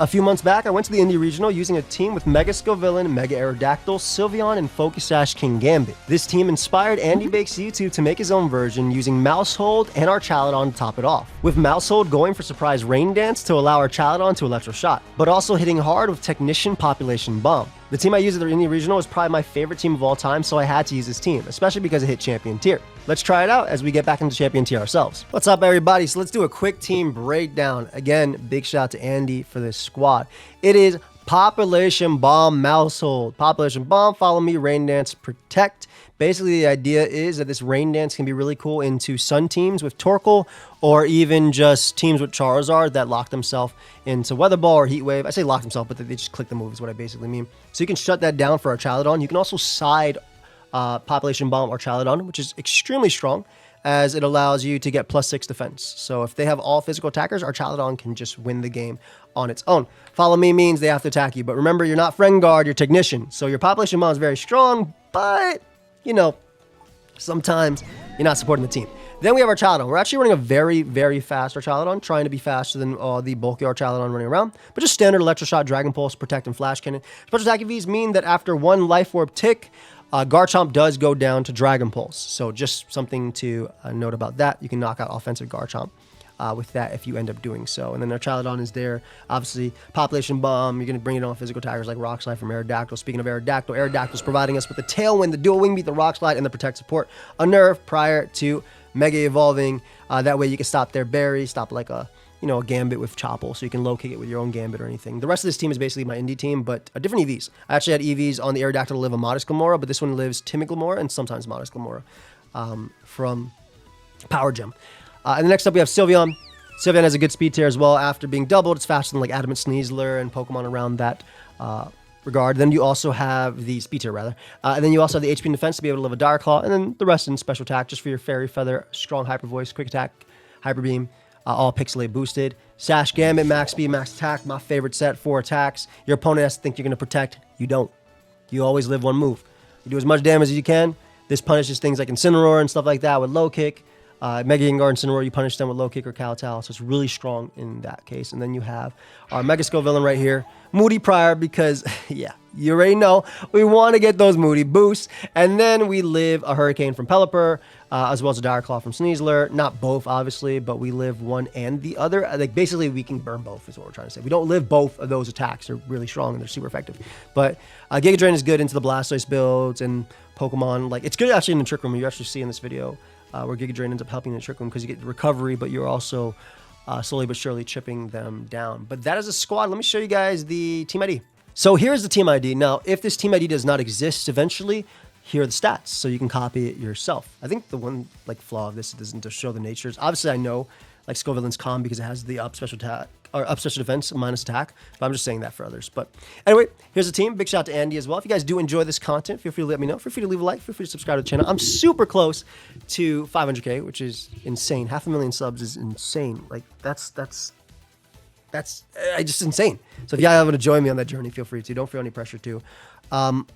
A few months back, I went to the Indie Regional using a team with Mega Scovillain, Mega Aerodactyl, Sylveon, and Focus King Gambit. This team inspired Andy Bakes YouTube to make his own version using Maushold and Archaludon to top it off, with Maushold going for surprise Rain Dance to allow Archaludon to Electro Shot, but also hitting hard with Technician Population Bomb. The team I used at the Indie Regional is probably my favorite team of all time, so I had to use this team, especially because it hit Champion Tier. Let's try it out as we get back into Champion Tier ourselves. What's up, everybody? So let's do a quick team breakdown. Again, big shout out to Andy for this squad. It is Population Bomb Maushold. Population Bomb, Follow Me, Rain Dance, Protect. Basically, the idea is that this Rain Dance can be really cool into Sun teams with Torkoal, or even just teams with Charizard that lock themselves into Weather Ball or Heat Wave. I say lock themselves, but they just click the move is what I basically mean. So you can shut that down for Archaludon. You can also side Population Bomb Archaludon, which is extremely strong, as it allows you to get +6 defense. So if they have all physical attackers, Archaludon can just win the game on its own. Follow Me means they have to attack you, but remember, you're not Friend Guard, you're Technician. So your Population Bomb is very strong, but, you know, sometimes you're not supporting the team. Then we have Archaludon. We're actually running a very, very fast Archaludon, trying to be faster than the bulky Archaludon running around, but just standard Electro Shot, Dragon Pulse, Protect, and Flash Cannon. Special attack EVs mean that after one Life Orb tick, Garchomp does go down to Dragon Pulse. So just something to note about that. You can knock out offensive Garchomp with that if you end up doing so. And then Archaludon is there. Obviously, Population Bomb, you're going to bring it on physical attackers like Rock Slide from Aerodactyl. Speaking of Aerodactyl, Aerodactyl is providing us with the Tailwind, the Dual Wing Beat, the Rock Slide, and the Protect support. A nerf prior to Mega Evolving. That way you can stop their Berry, stop like a Gambit with Chople, so you can low kick it with your own Gambit or anything. The rest of this team is basically my indie team, but different EVs. I actually had EVs on the Aerodactyl to live a Modest Glamora, but this one lives Timid Glamora and sometimes Modest Glamora from Power Gem. And next up we have Sylveon. Sylveon has a good speed tier as well. After being doubled, it's faster than like Adamant Sneasler and Pokemon around that regard. Then you also have the speed tier, rather. And then you also have the HP and defense to be able to live a Dire Claw, and then the rest in special attack just for your Fairy Feather, strong Hyper Voice, Quick Attack, Hyper Beam. All pixelate boosted. Sash Gambit, max speed, max attack. My favorite set, 4 attacks. Your opponent has to think you're going to protect. You don't. You always live one move. You do as much damage as you can. This punishes things like Incineroar and stuff like that with low kick. Mega Gengar and Incineroar, you punish them with low kick or Kowtow. So it's really strong in that case. And then you have our Mega Scovillain right here. Moody prior because, yeah, you already know. We want to get those Moody boosts. And then we live a Hurricane from Pelipper, as well as a Dire Claw from Sneasler. Not both, obviously, but we live one and the other. Like, basically, we can burn both is what we're trying to say. We don't live both of those attacks. They're really strong and they're super effective. But Giga Drain is good into the Blastoise builds and Pokemon. Like, it's good actually in the Trick Room. You actually see in this video where Giga Drain ends up helping in the Trick Room because you get recovery, but you're also slowly but surely chipping them down. But that is a squad. Let me show you guys the team ID. So here's the team ID. Now, if this team ID does not exist eventually, here are the stats, so you can copy it yourself. I think the one flaw of this doesn't just show the natures. Obviously, I know like Scovillain's calm because it has the up special attack or up special defense minus attack, but I'm just saying that for others. But anyway, here's the team. Big shout out to Andy as well. If you guys do enjoy this content, feel free to let me know. Feel free to leave a like. Feel free to subscribe to the channel. I'm super close to 500K, which is insane. 500,000 subs is insane. Like that's just insane. So if y'all want to join me on that journey, feel free to. Don't feel any pressure to.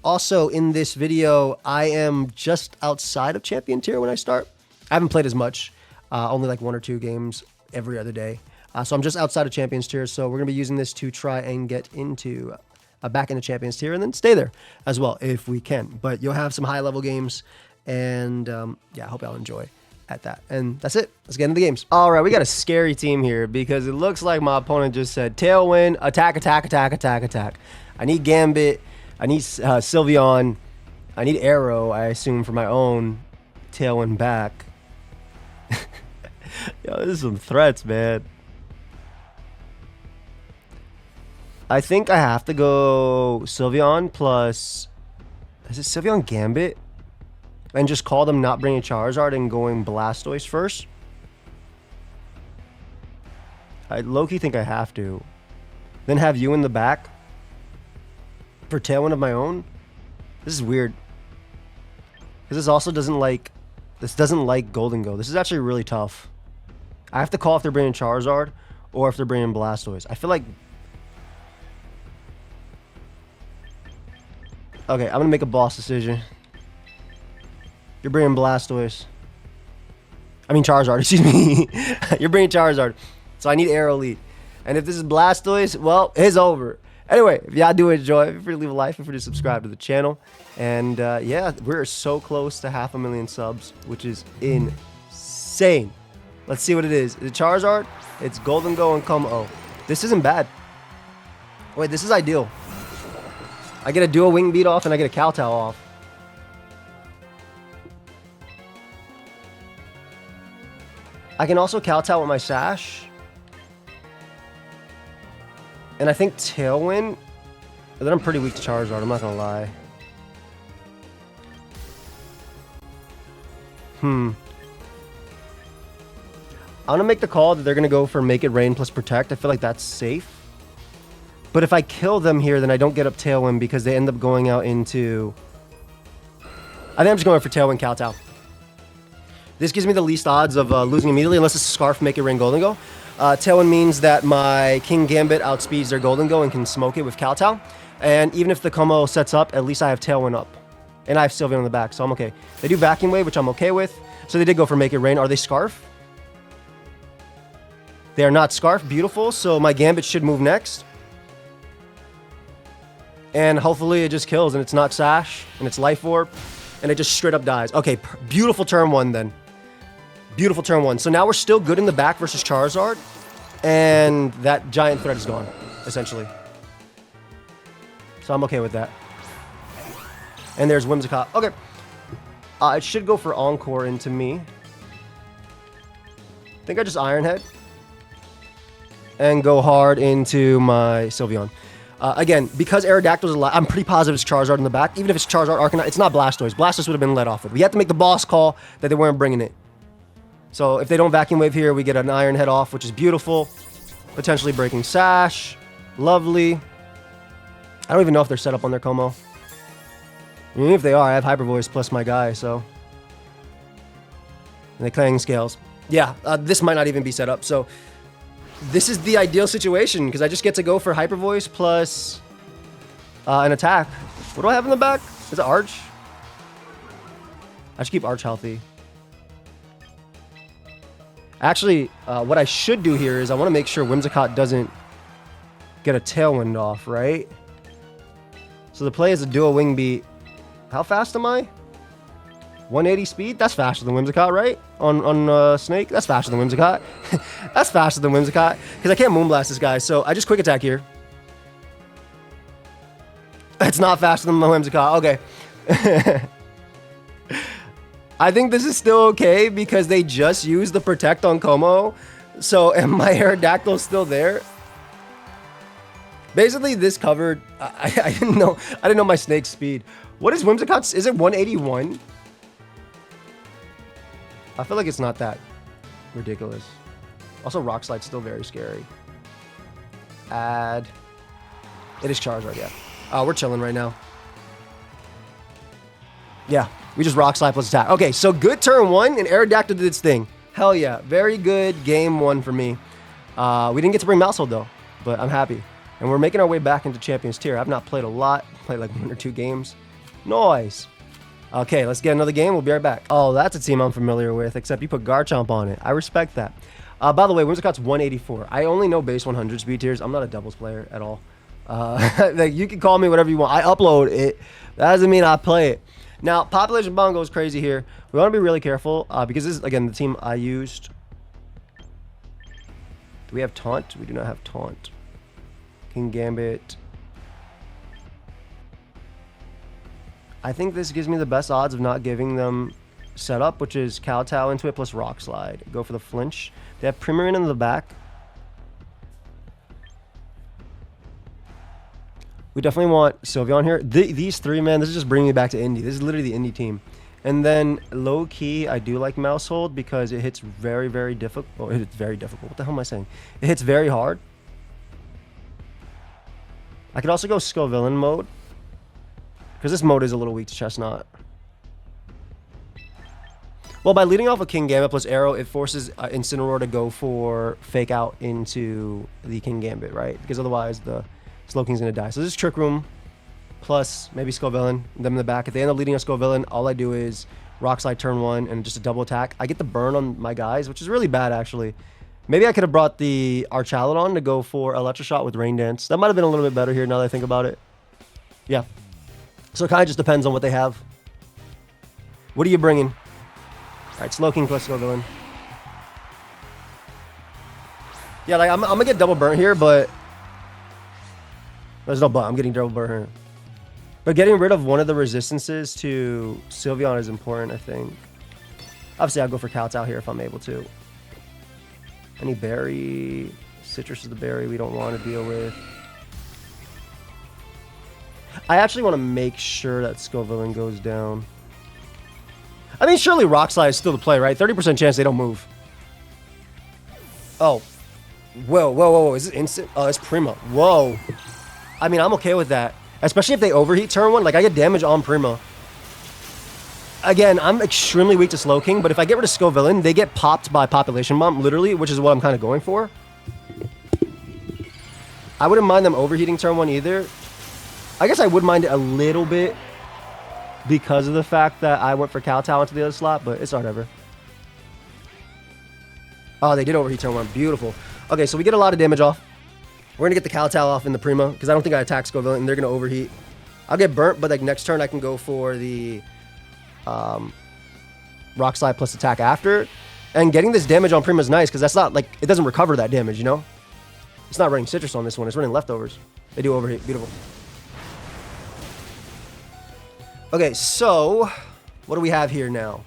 Also, in this video, I am just outside of Champion Tier when I start. I haven't played as much, only like 1 or 2 games every other day. So I'm just outside of Champions Tier, so we're going to be using this to try and get into back into Champions Tier and then stay there as well if we can. But you'll have some high-level games, and yeah, I hope y'all enjoy at that. And that's it. Let's get into the games. All right, we got a scary team here because it looks like my opponent just said Tailwind, attack, attack, attack, attack, attack. I need Gambit. I need Sylveon. I need Aero, I assume, for my own Tailwind back. Yo, this is some threats, man. I think I have to go Sylveon plus... Is it Sylveon Gambit? And just call them not bringing Charizard and going Blastoise first? I low-key think I have to. Then have you in the back for Tailwind of my own? This is weird. Because this also doesn't like... This doesn't like Golden Go. This is actually really tough. I have to call if they're bringing Charizard or if they're bringing Blastoise. I feel like... Okay, I'm going to make a boss decision. You're bringing Blastoise. I mean Charizard, excuse me. You're bringing Charizard. So I need Aero lead. And if this is Blastoise, well, it's over. Anyway, if y'all do enjoy, feel free to leave a like, feel free to subscribe to the channel. And yeah, we're so close to 500,000 subs, which is insane. Let's see what it is. Is it Charizard? It's Golden Go and Come O. This isn't bad. Wait, this is ideal. I get a dual wing beat off and I get a Kowtow off. I can also Kowtow with my Sash. And I think Tailwind. But then I'm pretty weak to Charizard, I'm not gonna lie. I'm gonna make the call that they're gonna go for Make It Rain plus Protect. I feel like that's safe. But if I kill them here, then I don't get up Tailwind because they end up going out into... I think I'm just going for Tailwind Kowtow. This gives me the least odds of losing immediately, unless it's Scarf, Make It Rain, Golden Go. Tailwind means that my Kingambit outspeeds their Golden Go and can smoke it with Kowtow. And even if the Como sets up, at least I have Tailwind up. And I have Sylveon on the back, so I'm okay. They do Vacuum Wave, which I'm okay with. So they did go for Make It Rain. Are they Scarf? They are not Scarf. Beautiful. So my Gambit should move next. And hopefully it just kills and it's not Sash and it's Life Orb and it just straight up dies. Okay, beautiful turn one then. Beautiful turn one. So now we're still good in the back versus Charizard and that giant threat is gone, essentially. So I'm okay with that. And there's Whimsicott. Okay. It should go for Encore into me. I think I just Iron Head. And go hard into my Sylveon. Again, because Aerodactyl is alive, I'm pretty positive it's Charizard in the back. Even if it's Charizard Arcanine, it's not Blastoise. Blastoise would have been let off with. We have to make the boss call that they weren't bringing it. So if they don't Vacuum Wave here, we get an Iron Head off, which is beautiful. Potentially breaking Sash. Lovely. I don't even know if they're set up on their Como. I mean, if they are, I have Hyper Voice plus my guy, so. And they Clang Scales. Yeah, this might not even be set up, so. This is the ideal situation, because I just get to go for Hyper Voice plus an attack. What do I have in the back? Is it Arch? I should keep Arch healthy. Actually, what I should do here is I want to make sure Whimsicott doesn't get a Tailwind off, right? So the play is a dual Wing Beat. How fast am I? 180 speed? That's faster than Whimsicott, right? On Snake? That's faster than Whimsicott. That's faster than Whimsicott. Because I can't Moonblast this guy, so I just Quick Attack here. It's not faster than my Whimsicott. Okay. I think this is still okay because they just used the Protect on Como. So, and my Aerodactyl is still there. Basically, this covered... I didn't know my Snake's speed. What is Whimsicott's? Is it 181? I feel like it's not that ridiculous. Also, Rock Slide's still very scary. Add. It is Charizard, yeah. We're chilling right now. Yeah, we just Rock Slide plus attack. Okay, so good turn one, and Aerodactyl did its thing. Hell yeah, very good game one for me. We didn't get to bring Maushold though, but I'm happy. And we're making our way back into Champions Tier. I've not played a lot. Played like 1 or 2 games. Nice. Okay, let's get another game. We'll be right back. Oh, that's a team I'm familiar with, except you put Garchomp on it. I respect that. By the way, Whimsicott's 184. I only know base 100 speed tiers. I'm not a doubles player at all. Like, you can call me whatever you want. I upload it. That doesn't mean I play it. Now, Population Bomb goes crazy here. We want to be really careful because this is, again, the team I used. Do we have Taunt? We do not have Taunt. Kingambit. I think this gives me the best odds of not giving them setup, which is Kowtow into it plus Rock Slide. Go for the flinch. They have Primarine in the back. We definitely want Sylveon here. These three, man, this is just bringing me back to Indy. This is literally the Indy team. And then low-key, I do like Maushold because it hits very, very difficult. Oh, it's very difficult. What the hell am I saying? It hits very hard. I could also go Scovillain mode. Because this mode is a little weak to Chestnut. Well, by leading off a Kingambit plus Aero, it forces Incineroar to go for Fake Out into the Kingambit, right? Because otherwise the Slowking's going to die. So this is Trick Room plus maybe Scovillain, them in the back. If they end up leading a Scovillain, all I do is Rock Slide turn 1 and just a double attack. I get the burn on my guys, which is really bad, actually. Maybe I could have brought the Archaludon to go for Electro Shot with Rain Dance. That might have been a little bit better here now that I think about it. Yeah. So it kind of just depends on what they have. What are you bringing? All right, Slowking plus Scovillain. Yeah, like I'm gonna get double burnt here, but there's no but. I'm getting double burnt here. But getting rid of one of the resistances to Sylveon is important, I think. Obviously, I'll go for Kowtow here if I'm able to. Any berry? Citrus is the berry we don't want to deal with. I actually want to make sure that Scovillain goes down. I mean, surely Rock Slide is still the play, right? 30% chance they don't move. Oh. Whoa, whoa, whoa, whoa. Is it instant? Oh, it's Prima. Whoa. I mean, I'm okay with that. Especially if they overheat turn 1. Like, I get damage on Prima. Again, I'm extremely weak to Slowking, but if I get rid of Scovillain, they get popped by Population Bomb, literally, which is what I'm kind of going for. I wouldn't mind them overheating turn 1 either. I guess I would mind it a little bit because of the fact that I went for Kowtow into the other slot, but it's whatever. Oh, they did overheat turn 1. Beautiful. Okay, so we get a lot of damage off. We're going to get the Kowtow off in the Prima because I don't think I attack Scovillain and they're going to overheat. I'll get burnt, but like next turn I can go for the Rock Slide plus attack after. And getting this damage on Prima is nice because that's not like, it doesn't recover that damage, you know? It's not running Citrus on this one. It's running Leftovers. They do overheat. Beautiful. Okay, so what do we have here now?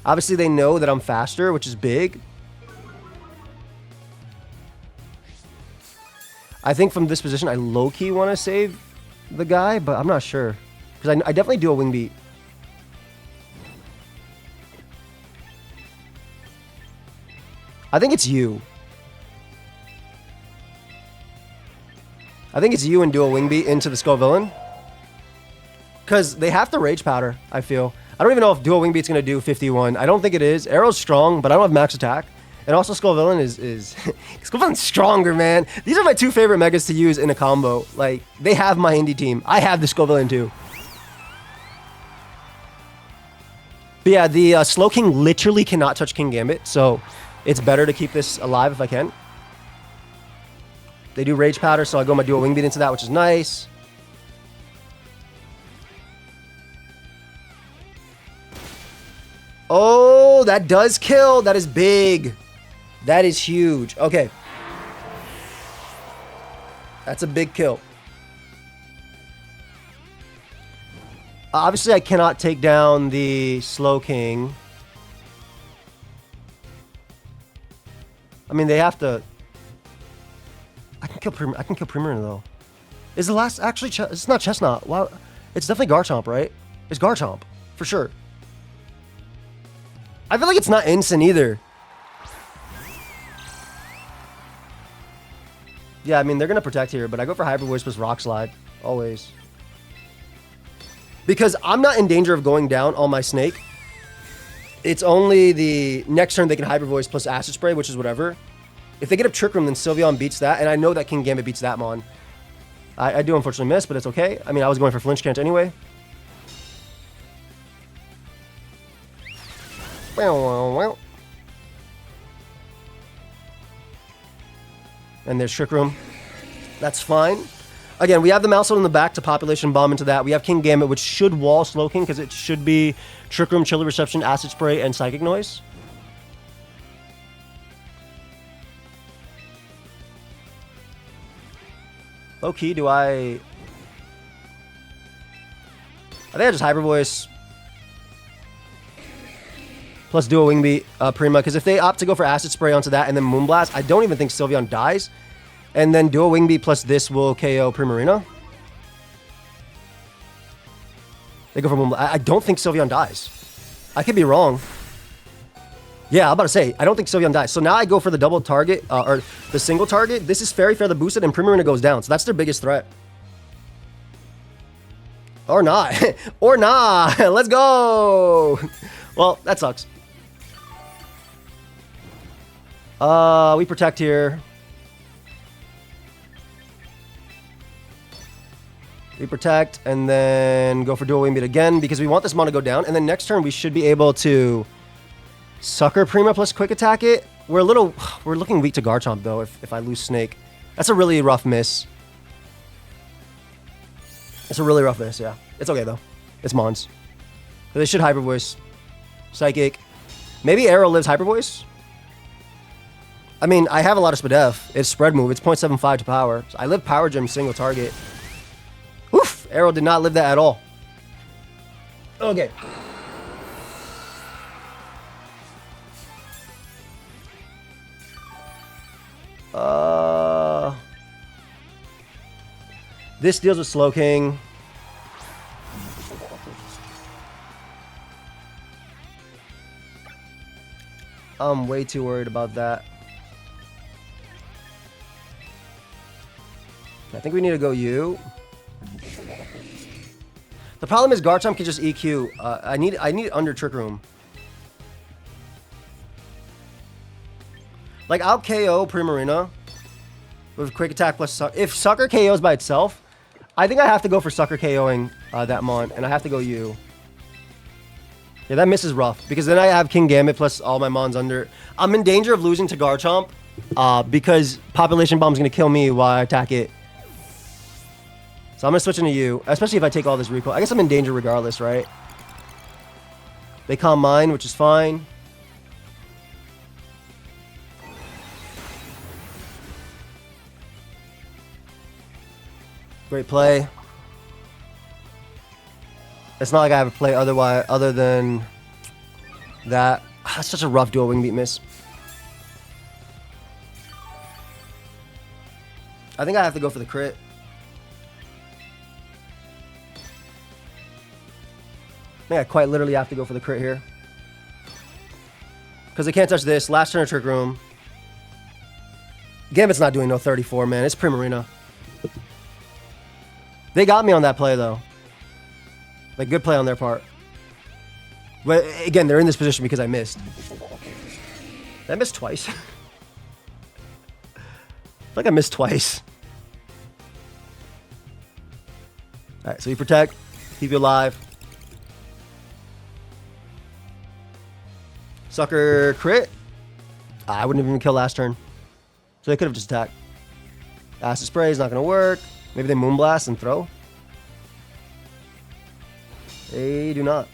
Obviously, they know that I'm faster, which is big. I think from this position, I low-key want to save the guy, but I'm not sure. Because I definitely do a Wing Beat. I think it's you. I think it's you and do a Wing Beat into the Scovillain. Because they have to Rage Powder, I feel. I don't even know if Dual Wing Beat's going to do 51. I don't think it is. Aero's strong, but I don't have max attack. And also Scovillain is Scovillain's stronger, man. These are my two favorite Megas to use in a combo. Like, they have my indie team. I have the Scovillain too. But yeah, the Slowking literally cannot touch King Gambit, so it's better to keep this alive if I can. They do Rage Powder, so I go my Dual Wing Beat into that, which is nice. Oh, that does kill. That is big. That is huge. Okay. That's a big kill. Obviously, I cannot take down the Slowking. I mean, they have to... I can kill Primarina, though. Is the last... Actually, it's not Chestnut. Wow. It's definitely Garchomp, right? It's Garchomp. For sure. I feel like it's not instant either. Yeah, I mean, they're going to protect here, but I go for Hyper Voice plus Rock Slide. Always. Because I'm not in danger of going down on my Snake. It's only the next turn they can Hyper Voice plus Acid Spray, which is whatever. If they get up Trick Room, then Sylveon beats that, and I know that King Gambit beats that Mon. I do unfortunately miss, but it's okay. I mean, I was going for Flinch Can't anyway. And there's Trick Room. That's fine. Again, we have the Maushold in the back to Population Bomb into that. We have King Gambit, which should wall Slowking because it should be Trick Room, Chilly Reception, Acid Spray, and Psychic Noise. Low key, do I think I just Hyper Voice plus Dual Wing Beat Prima, because if they opt to go for Acid Spray onto that and then Moonblast, I don't even think Sylveon dies. And then Dual Wing Beat plus this will KO Primarina. They go for Moonblast. I don't think Sylveon dies. I could be wrong. Yeah, I'm about to say, I don't think Sylveon dies. So now I go for the double target, or the single target. This is Fairy Fair the boosted, and Primarina goes down. So that's their biggest threat. Or not. Or not. Let's go. Well, that sucks. We protect here. We protect, and then go for Dual Wing Beat again, because we want this Mon to go down. And then next turn, we should be able to Sucker Prima plus quick attack it. We're looking weak to Garchomp though if I lose Snake. That's a really rough miss. It's a really rough miss, yeah. It's okay though. It's Mons. But they should Hyper Voice. Psychic. Maybe Aero lives Hyper Voice? I mean, I have a lot of Spadef. It's spread move. It's 0.75 to power. So I live Power Gem single target. Oof! Aero did not live that at all. Okay. This deals with Slowking. I'm way too worried about that. I think we need to go U. The problem is Garchomp can just EQ. I need under Trick Room. Like, I'll KO Primarina with Quick Attack plus Sucker. If Sucker KOs by itself, I think I have to go for Sucker KOing that Mon, and I have to go U. Yeah, that miss is rough, because then I have King Gambit plus all my Mons under. I'm in danger of losing to Garchomp, because Population Bomb's going to kill me while I attack it. So I'm going to switch into U, especially if I take all this recoil. I guess I'm in danger regardless, right? They Calm Mind, which is fine. Great play. It's not like I have a play other than that. That's such a rough dual wing beat miss. I think I have to go for the crit. I think I quite literally have to go for the crit here. Because I can't touch this. Last turn of Trick Room. Gambit's not doing no 34, man. It's Primarina. They got me on that play, though. Like, good play on their part. But, again, they're in this position because I missed. Did I miss twice? I feel like I missed twice. Alright, so you protect. Keep you alive. Sucker crit. I wouldn't even kill last turn. So they could have just attacked. Acid Spray is not going to work. Maybe they Moonblast and throw. They do not.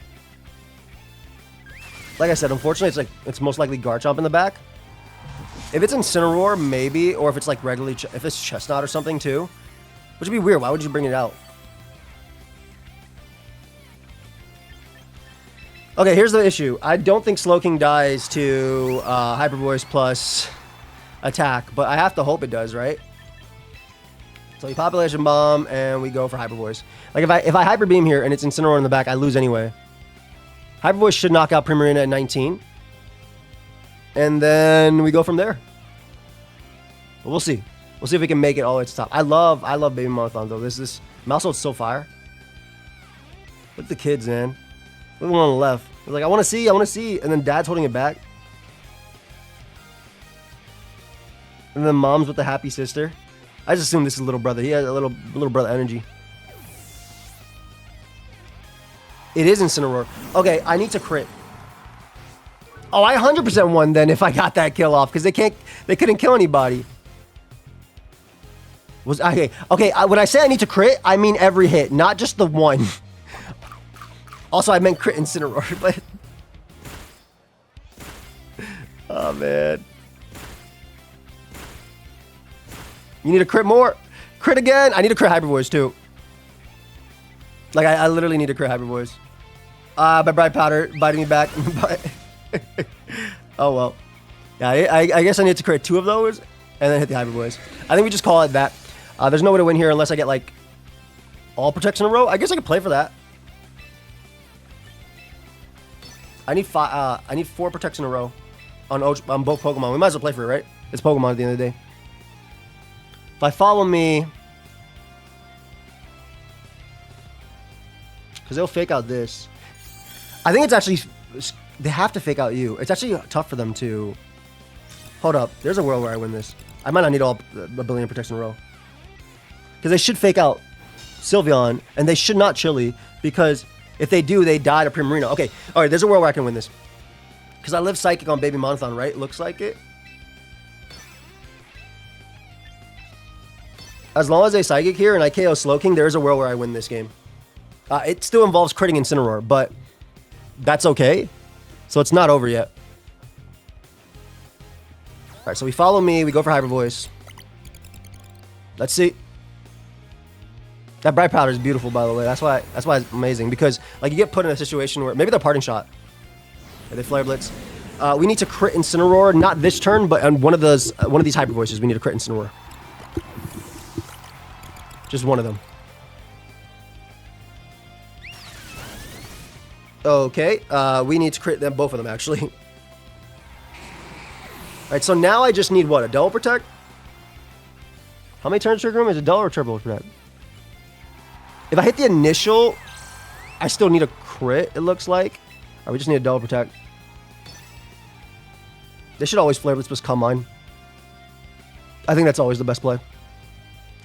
Like I said, unfortunately, it's most likely Garchomp in the back. If it's Incineroar, maybe, or if it's like regularly, if it's Chestnut or something too, which would be weird. Why would you bring it out? Okay, here's the issue. I don't think Slowking dies to Hyper Voice plus attack, but I have to hope it does, right? So we Population Bomb, and we go for Hyper Voice. Like, if I Hyper Beam here, and it's Incineroar in the back, I lose anyway. Hyper Voice should knock out Primarina at 19. And then we go from there. But we'll see. We'll see if we can make it all the way to the top. I love Baby Marathon, though. This Maushold's so fire. Look at the kids, man. Look at the one on the left. They're like, I want to see. And then Dad's holding it back. And then Mom's with the happy sister. I just assume this is little brother. He has a little brother energy. It is Incineroar. Okay, I need to crit. Oh, I 100% won then if I got that kill off, because they couldn't kill anybody. Okay, when I say I need to crit, I mean every hit, not just the one. Also, I meant crit Incineroar, but oh man. You need to crit more. Crit again. I need to crit Hyper Voice too. Like, I literally need to crit Hyper Voice. My Bright Powder biting me back. Oh, well. Yeah, I guess I need to crit 2 of those and then hit the Hyper Voice. I think we just call it that. There's no way to win here unless I get, like, all protection in a row. I guess I could play for that. I need 4 protection in a row on both Pokemon. We might as well play for it, right? It's Pokemon at the end of the day. If I follow me, because they'll fake out this. I think it's actually, they have to fake out you. It's actually tough for them to. Hold up. There's a world where I win this. I might not need all a billion protection in a row. Because they should fake out Sylveon, and they should not Chili, because if they do, they die to Primarina. Okay, all right, there's a world where I can win this. Because I live Psychic on Baby Monothon, right? Looks like it. As long as they Psychic here and I KO Slowking, there is a world where I win this game. It still involves critting Incineroar, but that's okay. So it's not over yet. Alright, so we follow me. We go for Hyper Voice. Let's see. That Bright Powder is beautiful, by the way. That's why it's amazing. Because like you get put in a situation where maybe they're Parting Shot. Or they Flare Blitz. We need to crit Incineroar, not this turn, but on one of these Hyper Voices, we need to crit Incineroar. Just one of them. Okay, we need to crit them, both of them, actually. Alright, so now I just need what? A Double Protect? How many turns trigger room? Is it double or triple protect? If I hit the initial, I still need a crit, it looks like. Alright, we just need a Double Protect. They should always Flare Blitz plus Calm Mind. I think that's always the best play.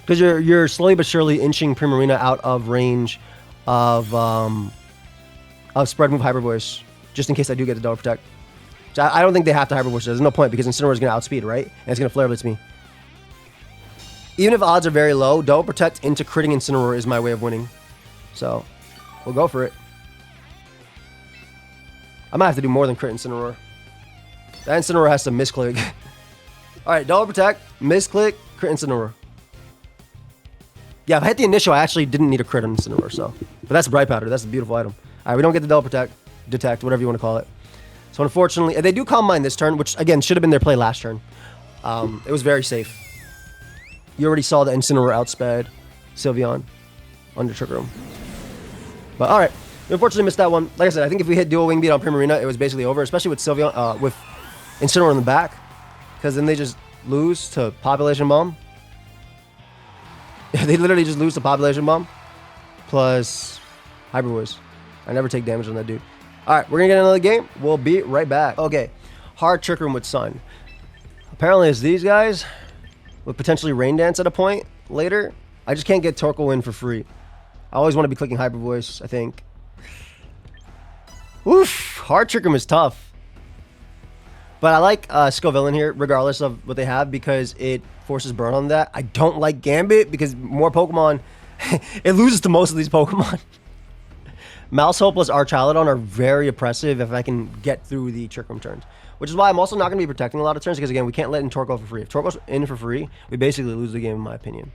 Because you're slowly but surely inching Primarina out of range of Spread Move Hyper Voice, just in case I do get the Double Protect. So I don't think they have to Hyper Voice. There's no point because Incineroar is going to outspeed, right? And it's going to Flare Blitz me. Even if odds are very low, Double Protect into critting Incineroar is my way of winning. So we'll go for it. I might have to do more than crit Incineroar. That Incineroar has to misclick. Alright, Double Protect, misclick, crit Incineroar. Yeah, if I hit the initial, I actually didn't need a crit on Incineroar, so. But that's a Bright Powder. That's a beautiful item. Alright, we don't get the Double Protect, Detect, whatever you want to call it. So unfortunately, they do Calm Mind this turn, which again should have been their play last turn. It was very safe. You already saw the Incineroar outsped Sylveon under Trick Room. But alright, we unfortunately missed that one. Like I said, I think if we hit Dual Wing Beat on Primarina, it was basically over, especially with Sylveon, with Incineroar in the back. Because then they just lose to Population Bomb. They literally just lose to Population Bomb. Plus Hyper Voice. I never take damage on that dude. Alright, we're going to get another game. We'll be right back. Okay, hard Trick Room with Sun. Apparently it's these guys with potentially Rain Dance at a point later. I just can't get Torkoal in for free. I always want to be clicking Hyper Voice, I think. Oof, hard Trick Room is tough. But I like Scovillain here, regardless of what they have, because it forces burn on that. I don't like Gambit because more Pokemon, it loses to most of these Pokemon. Maushold plus Archaludon are very oppressive if I can get through the Trick Room turns. Which is why I'm also not going to be protecting a lot of turns, because again, we can't let in Torkoal for free. If Torkoal's in for free, we basically lose the game in my opinion.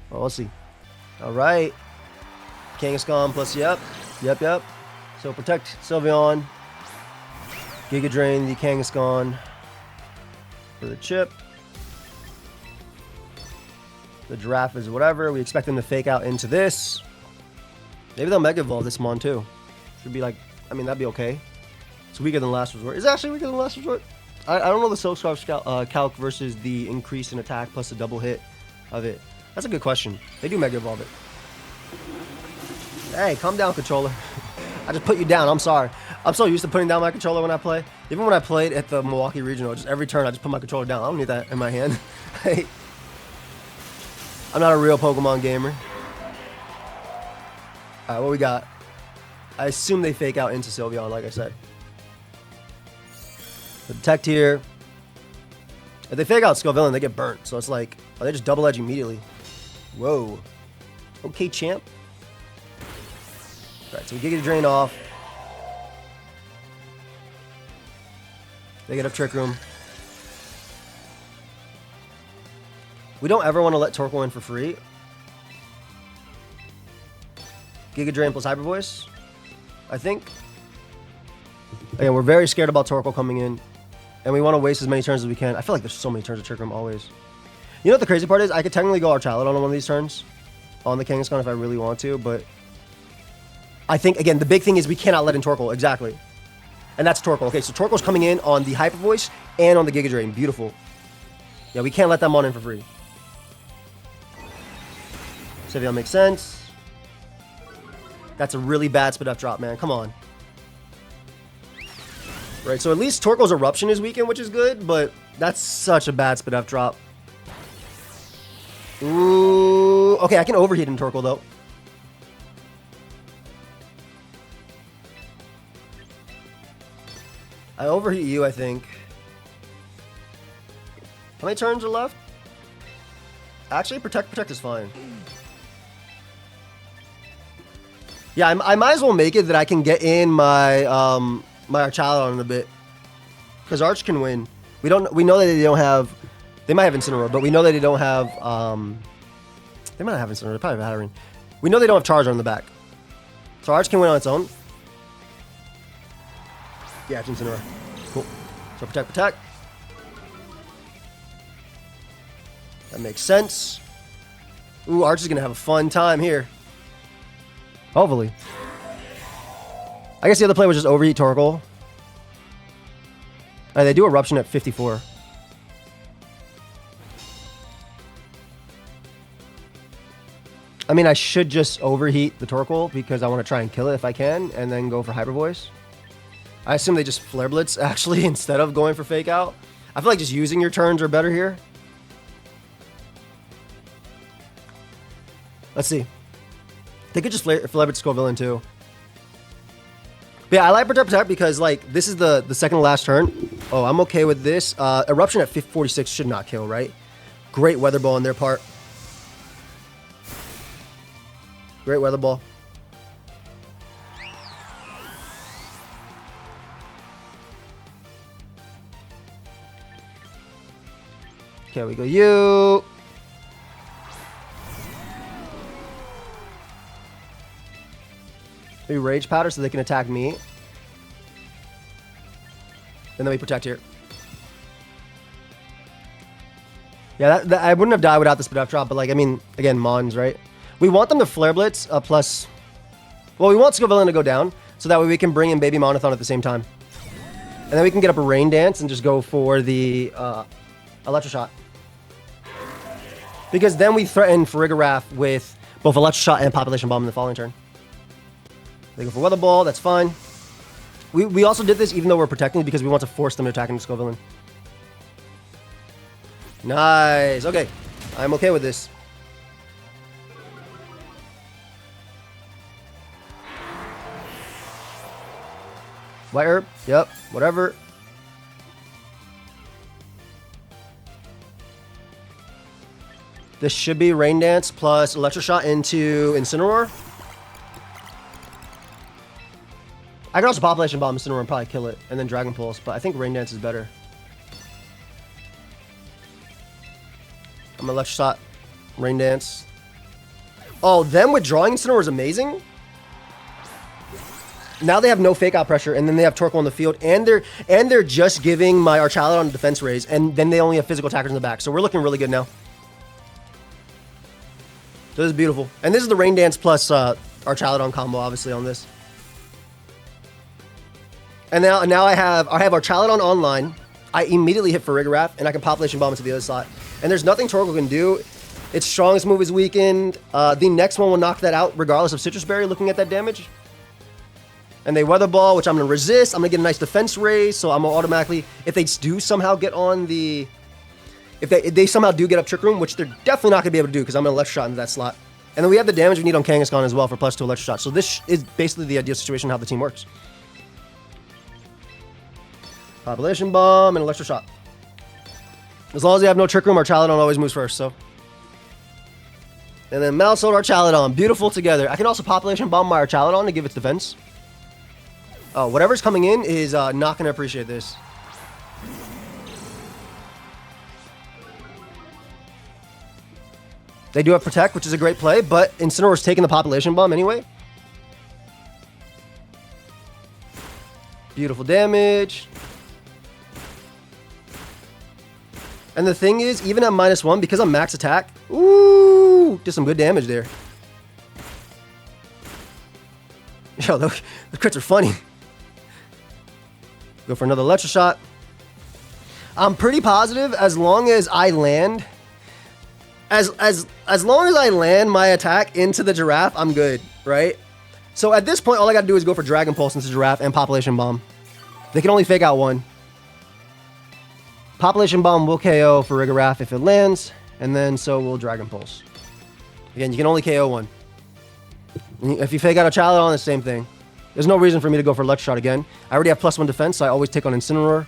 Well, let's see. Alright. Kangaskhan plus yep. So protect Sylveon. Giga Drain the Kangaskhan for the chip. The Giraffe is whatever. We expect them to fake out into this. Maybe they'll Mega Evolve this Mon too. Should be like, I mean, that'd be okay. It's weaker than Last Resort. Is it actually weaker than Last Resort? I don't know the Silk Scarf calc versus the increase in attack plus the double hit of it. That's a good question. They do Mega Evolve it. Hey, calm down, controller. I just put you down. I'm sorry. I'm so used to putting down my controller when I play. Even when I played at the Milwaukee Regional, just every turn I just put my controller down. I don't need that in my hand. Hey, I'm not a real Pokemon gamer. Alright, what we got? I assume they fake out into Sylveon, like I said. Protect here. If they fake out Scovillain, they get burnt. So it's like, oh, they just double edge immediately. Whoa. Okay, champ. Alright, so we Giga Drain off. They get up Trick Room. We don't ever want to let Torkoal in for free. Giga Drain plus Hyper Voice, I think. Again, we're very scared about Torkoal coming in. And we want to waste as many turns as we can. I feel like there's so many turns of Trick Room always. You know what the crazy part is? I could technically go Archaludon on one of these turns. On the Kangaskhan if I really want to, but... I think, again, the big thing is we cannot let in Torkoal. Exactly. And that's Torkoal. Okay, so Torkoal's coming in on the Hyper Voice and on the Giga Drain. Beautiful. Yeah, we can't let them on in for free. Sylveon makes sense. That's a really bad spit up drop, man. Come on. Right, so at least Torkoal's Eruption is weakened, which is good, but that's such a bad spit up drop. Ooh. Okay, I can overheat in Torkoal, though. I overheat you, I think. How many turns are left? Actually, protect is fine. Yeah, I might as well make it that I can get in my my Archaludon in a bit, because Arch can win. We know that they don't have. They might have Incineroar, but we know that they don't have. They might not have Incineroar. They probably have Hatterene. We know they don't have Charizard on the back, so Arch can win on its own. Yeah, it's Incineroar. Cool. So protect. That makes sense. Ooh, Arch is gonna have a fun time here. Hopefully. I guess the other play was just overheat Torkoal. They do Eruption at 54. I mean, I should just overheat the Torkoal because I want to try and kill it if I can, and then go for Hyper Voice. I assume they just Flare Blitz, actually, instead of going for Fake Out. I feel like just using your turns are better here. Let's see. They could just Flare Blitz Scovillain too. But yeah, I like Protect because, like, this is the second to last turn. Oh, I'm okay with this. Eruption at 46 should not kill, right? Great Weather Ball on their part. Great Weather Ball. Okay, we go you. We Rage Powder so they can attack me. And then we protect here. Yeah, that I wouldn't have died without this Spadef drop, but, like, I mean, again, Mons, right? We want them to Flare Blitz plus... Well, we want Scovillain to go down, so that way we can bring in Baby Monothon at the same time. And then we can get up a Rain Dance and just go for the Electroshot. Because then we threaten Farigiraf with both Electroshot and Population Bomb in the following turn. They go for Weather Ball, that's fine. We also did this even though we're protecting because we want to force them to attack into Scovillain. Nice, okay. I'm okay with this. White Herb, yep, whatever. This should be Rain Dance plus Electroshot into Incineroar. I can also Population Bomb Incineroar and probably kill it, and then Dragon Pulse, but I think Rain Dance is better. I'm gonna Electroshot, Rain Dance. Oh, them withdrawing Incineroar is amazing. Now they have no Fake Out pressure, and then they have Torkoal on the field, and they're just giving my Archaludon defense raise, and then they only have physical attackers in the back. So we're looking really good now. So this is beautiful, and this is the Rain Dance plus Archaludon combo, obviously, on this. And now I have Archaludon online. I immediately hit Farigiraf, and I can Population Bomb into the other slot. And there's nothing Torkoal can do. Its strongest move is weakened. The next one will knock that out, regardless of Citrus Berry. Looking at that damage. And they Weather Ball, which I'm going to resist. I'm going to get a nice defense raise, so I'm going to automatically, if they do somehow get on the... If they somehow do get up Trick Room, which they're definitely not going to be able to do, because I'm going to Electroshot into that slot. And then we have the damage we need on Kangaskhan as well for +2 Electroshot. So this is basically the ideal situation how the team works. Population Bomb and Electroshot. As long as they have no Trick Room, Archaludon always moves first, so... And then Maushold, Archaludon. Beautiful together. I can also Population Bomb my Archaludon to give its defense. Oh, whatever's coming in is not going to appreciate this. They do have Protect, which is a great play, but Incineroar's taking the Population Bomb anyway. Beautiful damage. And the thing is, even at -1, because I'm max attack, ooh, did some good damage there. Yo, the crits are funny. Go for another Electroshot. I'm pretty positive as long as I land, as long as I land my attack into the Giraffe, I'm good, right? So at this point, all I got to do is go for Dragon Pulse into Giraffe and Population Bomb. They can only Fake Out one. Population Bomb will KO for Farigiraf if it lands, and then so will Dragon Pulse. Again, you can only KO one. If you Fake Out a Archaludon, the same thing. There's no reason for me to go for Electric Shot again. I already have +1 defense, so I always take on Incineroar.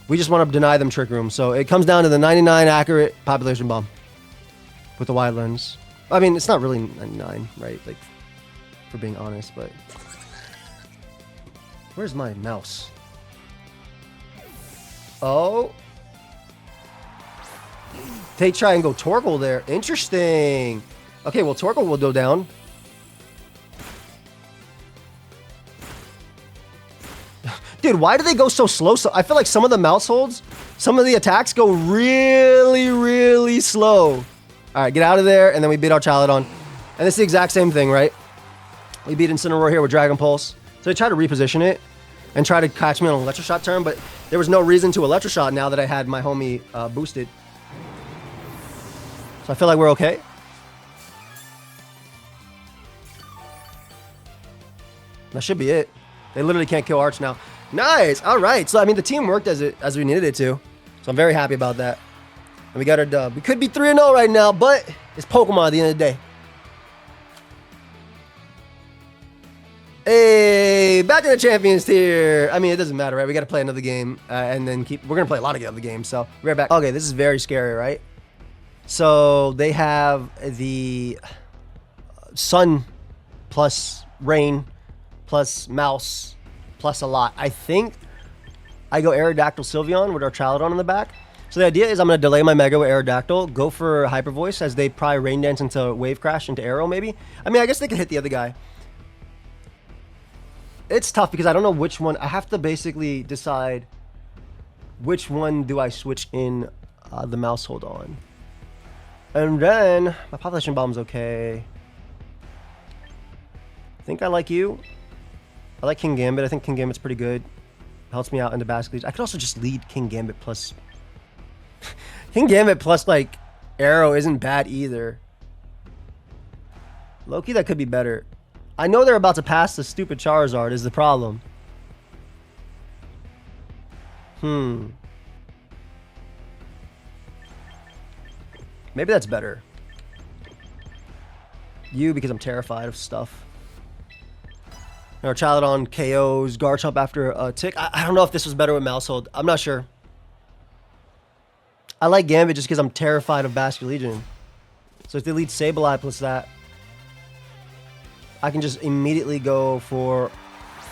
We just want to deny them Trick Room. So it comes down to the 99 accurate Population Bomb with the wide lens. I mean, it's not really 99, right? Like, for being honest, but... Where's my mouse? Oh. They try and go Torkoal there. Interesting. Okay, well, Torkoal will go down. Dude, why do they go so slow? So I feel like some of the Mausholds, some of the attacks go really, really slow. All right, get out of there, and then we beat Archaludon. And it's the exact same thing, right? We beat Incineroar here with Dragon Pulse. So they try to reposition it and try to catch me on an Electric Shot turn, but there was no reason to Electric Shot now that I had my homie boosted. So I feel like we're okay. That should be it. They literally can't kill Arch now. Nice. All right. So, I mean, the team worked as we needed it to. So I'm very happy about that. And we got our dub. We could be 3-0 right now, but it's Pokemon at the end of the day. Hey, back in the Champions tier. I mean, it doesn't matter, right? We got to play another game and then we're going to play a lot of other games. So we're right back. Okay, this is very scary, right? So they have the Sun plus Rain plus Mouse plus a lot. I think I go Aerodactyl Sylveon with Archaludon in the back. So the idea is I'm going to delay my Mega with Aerodactyl, go for Hyper Voice as they probably Rain Dance into Wave Crash into Aero maybe. I mean, I guess they could hit the other guy. It's tough because I don't know which one. I have to basically decide which one do I switch in the Maushold on. And then my Population Bomb's okay. I think I like you. I like King Gambit. I think King Gambit's pretty good. Helps me out into Basket Leech. I could also just lead King Gambit plus... King Gambit plus, like, Aero isn't bad either. Loki, that could be better. I know they're about to pass the stupid Charizard is the problem. Maybe that's better. You, because I'm terrified of stuff. Archaludon KOs Garchomp after a tick. I don't know if this was better with Maushold. I'm not sure. I like Gambit just because I'm terrified of Basket Legion. So if they lead Sableye plus that, I can just immediately go for...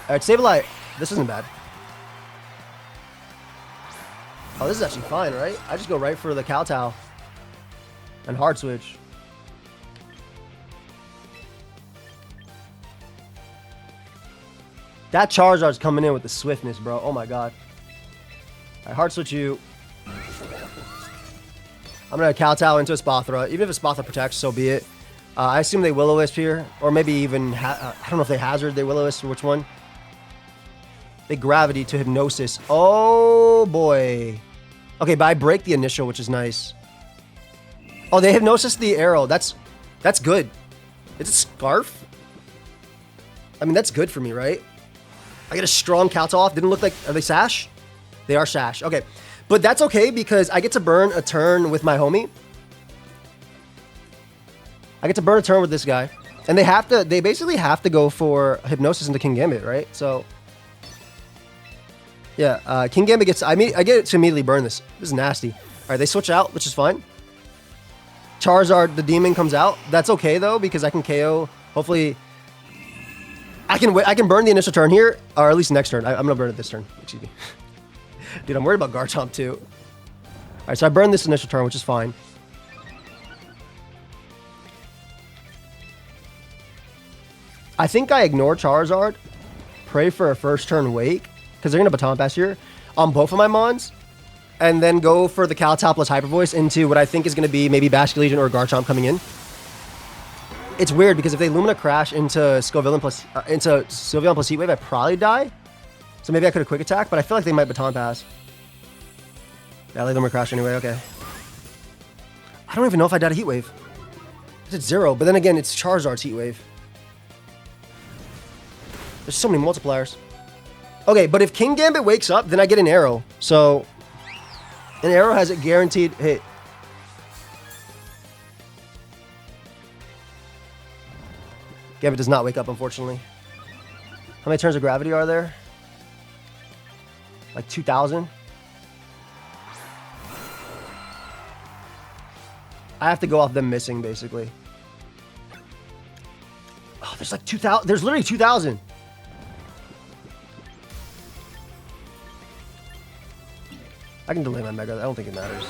Alright, Sableye. This isn't bad. Oh, this is actually fine, right? I just go right for the Kowtow. And Hard Switch. That Charizard's coming in with the swiftness, bro. Oh my god. Alright, Hard Switch you. I'm going to Kowtow into a Spothra. Even if a Spothra protects, so be it. I assume they Will-O-Wisp here. Or maybe even... I don't know if they Hazard, they Will-O-Wisp, or which one. They Gravity to Hypnosis. Oh, boy. Okay, but I break the initial, which is nice. Oh, they Hypnosis the Aero. That's good. It's a Scarf? I mean, that's good for me, right? I get a strong Kowtow off. Didn't look like... Are they Sash? They are Sash. Okay. But that's okay because I get to burn a turn with my homie. I get to burn a turn with this guy. And they basically have to go for Hypnosis into King Gambit, right? So... Yeah, King Gambit gets... I get to immediately burn this. This is nasty. Alright, they switch out, which is fine. Charizard, the Demon, comes out. That's okay, though, because I can KO. Hopefully... I can burn the initial turn here, or at least next turn. I'm going to burn it this turn. Excuse me. Dude, I'm worried about Garchomp, too. Alright, so I burned this initial turn, which is fine. I think I ignore Charizard. Pray for a first turn Wake. Because they're going to Baton Pass here on both of my Mons. And then go for the Kowtow plus Hyper Voice into what I think is going to be maybe Basket Legion or Garchomp coming in. It's weird because if they Lumina Crash into Scovillain plus Sylveon plus Heat Wave, I'd probably die. So maybe I could have Quick Attack, but I feel like they might Baton Pass. Yeah, I Lumina Crash anyway, okay. I don't even know if I died a Heat Wave. It's 0, but then again, it's Charizard's Heat Wave. There's so many multipliers. Okay, but if King Gambit wakes up, then I get an Aero. So, an Aero has a guaranteed hit. Gambit does not wake up, unfortunately. How many turns of gravity are there? Like 2,000? I have to go off them missing, basically. Oh, there's like 2,000. There's literally 2,000. I can delay my Mega. I don't think it matters.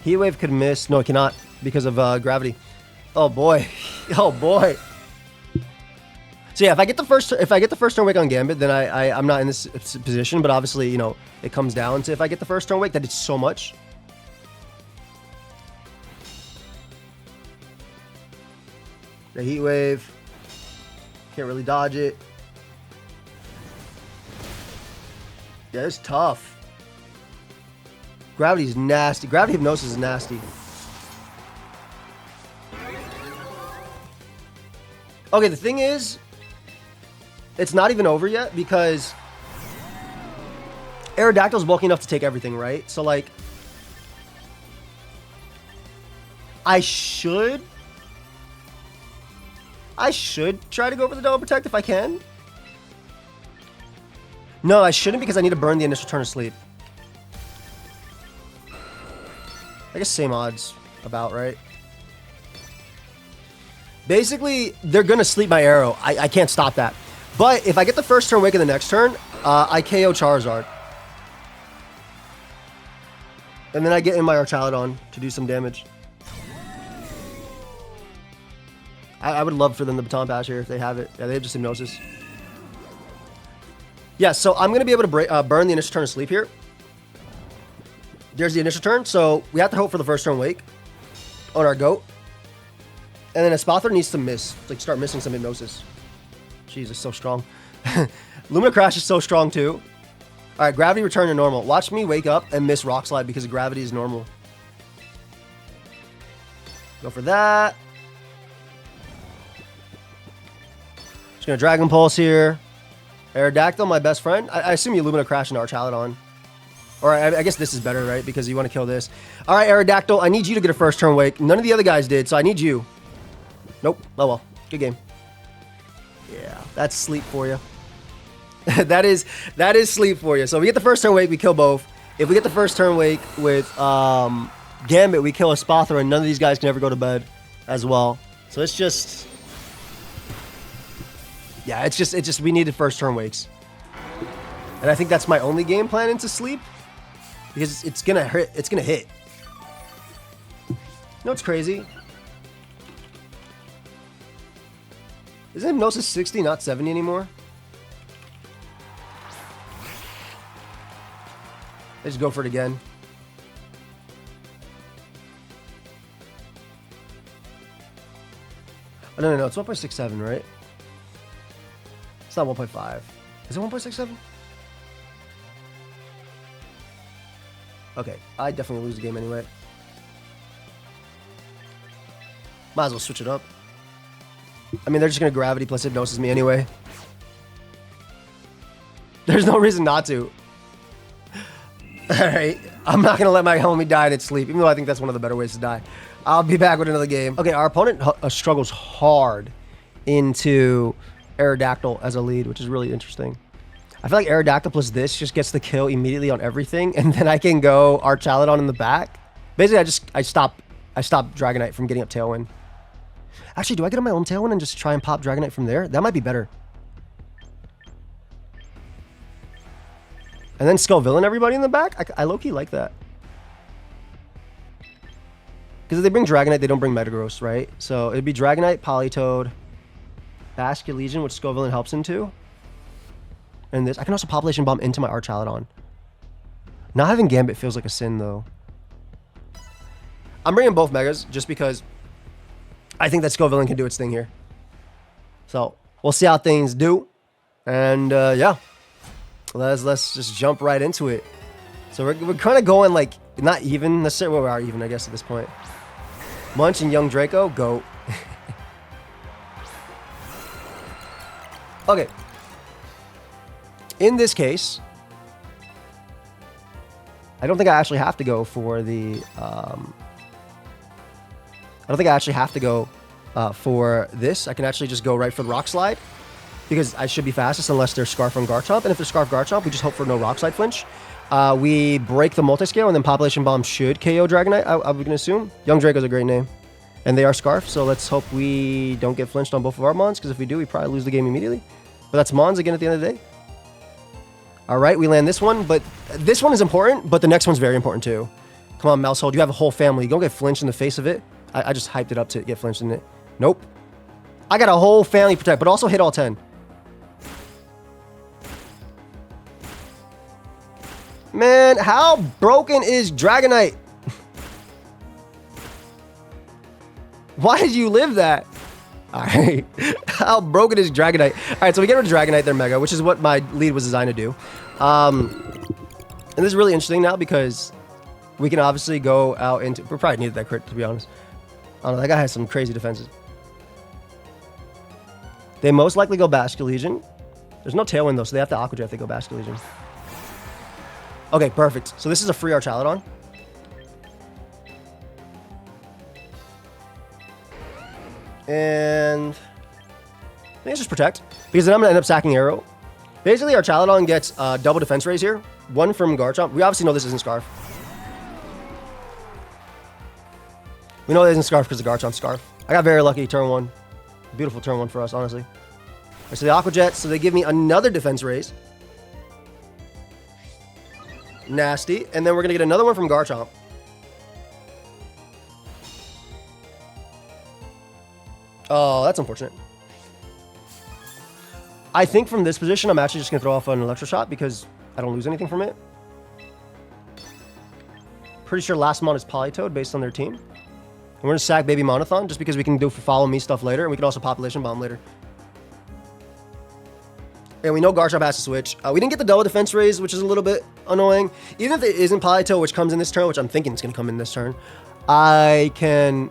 Heat Wave could miss. No, it cannot because of gravity. Oh boy. Oh boy. So yeah, if I get the first turn wake on Gambit, then I'm not in this position. But obviously, you know, it comes down to if I get the first turn wake, that it's so much. The Heat Wave. Can't really dodge it. Yeah, it's tough. Gravity's nasty. Gravity Hypnosis is nasty. Okay, the thing is, it's not even over yet because Aerodactyl's bulky enough to take everything, right? So, like, I should try to go for the Double Protect if I can. No, I shouldn't because I need to burn the initial turn of sleep. I guess same odds about, right? Basically, they're going to sleep my Aero. I can't stop that. But if I get the first turn wake in the next turn, I KO Charizard. And then I get in my Archaludon to do some damage. I would love for them to Baton Pass here if they have it. Yeah, they have just Hypnosis. Yeah, so I'm going to be able to burn the initial turn of sleep here. There's the initial turn, so we have to hope for the first turn wake on our goat. And then Espathra needs to miss, like start missing some Hypnosis. Jeez, it's so strong. Lumina Crash is so strong too. All right, Gravity return to normal. Watch me wake up and miss Rock Slide because Gravity is normal. Go for that. Just gonna Dragon Pulse here. Aerodactyl, my best friend. I assume you Lumina Crash into Archaludon. Or I guess this is better, right? Because you want to kill this. All right, Aerodactyl, I need you to get a first turn wake. None of the other guys did, so I need you. Nope. Oh well. Good game. Yeah, that's sleep for you. that is sleep for you. So if we get the first turn wake, we kill both. If we get the first turn wake with Gambit, we kill Espathra, and none of these guys can ever go to bed as well. So it's just... Yeah, it's just we needed first turn wakes. And I think that's my only game plan into sleep. Because it's gonna hit. It's gonna hit. You know what's crazy? Isn't Hypnosis 60, not 70 anymore? Let's go for it again. Oh, no, it's 1.67, right? It's not 1.5. Is it 1.67? Okay, I definitely lose the game anyway. Might as well switch it up. I mean, they're just going to Gravity plus Hypnosis me anyway. There's no reason not to. Alright, I'm not going to let my homie die in its sleep, even though I think that's one of the better ways to die. I'll be back with another game. Okay, our opponent struggles hard into Aerodactyl as a lead, which is really interesting. I feel like Aerodactyl plus this just gets the kill immediately on everything, and then I can go Archaludon in the back. Basically, I stop Dragonite from getting up Tailwind. Actually, do I get on my own Tailwind and just try and pop Dragonite from there? That might be better. And then Scovillain everybody in the back? I low-key like that. Because if they bring Dragonite, they don't bring Metagross, right? So it'd be Dragonite, Politoed, Basculegion, which Scovillain helps into. And this, I can also Population Bomb into my Archaludon. Not having Gambit feels like a sin, though. I'm bringing both Megas just because I think that Scovillain can do its thing here. So we'll see how things do. And yeah, let's just jump right into it. So we're kind of going like not even necessarily. Well, we are even, I guess, at this point. Munch and Young Draco, go. Okay. In this case, I don't think I actually have to go for the... I don't think I actually have to go for this. I can actually just go right for the Rock Slide because I should be fastest unless there's Scarf on Garchomp. And if there's Scarf Garchomp, we just hope for no Rock Slide flinch. We break the multi-scale, and then Population Bomb should KO Dragonite, I'm going to assume. Young Draco's a great name. And they are Scarf, so let's hope we don't get flinched on both of our Mons, because if we do, we probably lose the game immediately. But that's Mons again at the end of the day. All right, we land this one, but this one is important, but the next one's very important too. Come on, Maushold, you have a whole family. You don't get flinched in the face of it. I just hyped it up to get flinched in it. Nope. I got a whole family protect, but also hit all 10. Man, how broken is Dragonite? Why did you live that? All right. How broken is Dragonite? All right, so we get rid of Dragonite, their Mega, which is what my lead was designed to do. And this is really interesting now because we can obviously go out into... We probably needed that crit, to be honest. I don't know, that guy has some crazy defenses. They most likely go Basket Legion. There's no Tailwind, though, so they have to Aqua Jet if they go Basket Legion. Okay, perfect. So this is a free Archaludon. And I think it's just Protect, because then I'm going to end up sacking Aero. Basically, Archaludon gets double defense raise here. One from Garchomp. We obviously know this isn't Scarf. We know it isn't Scarf because of Garchomp Scarf. I got very lucky turn 1. Beautiful turn 1 for us, honestly. Right, so the Aqua Jet, so they give me another defense raise. Nasty. And then we're going to get another one from Garchomp. Oh, that's unfortunate. I think from this position, I'm actually just going to throw off an Electro Shot because I don't lose anything from it. Pretty sure last mon is Politoed based on their team. And we're going to sack Baby Monothon just because we can do Follow Me stuff later. And we can also Population Bomb later. And we know Garchomp has to switch. We didn't get the double defense raise, which is a little bit annoying. Even if it isn't Politoed, which comes in this turn, which I'm thinking it's going to come in this turn, I can...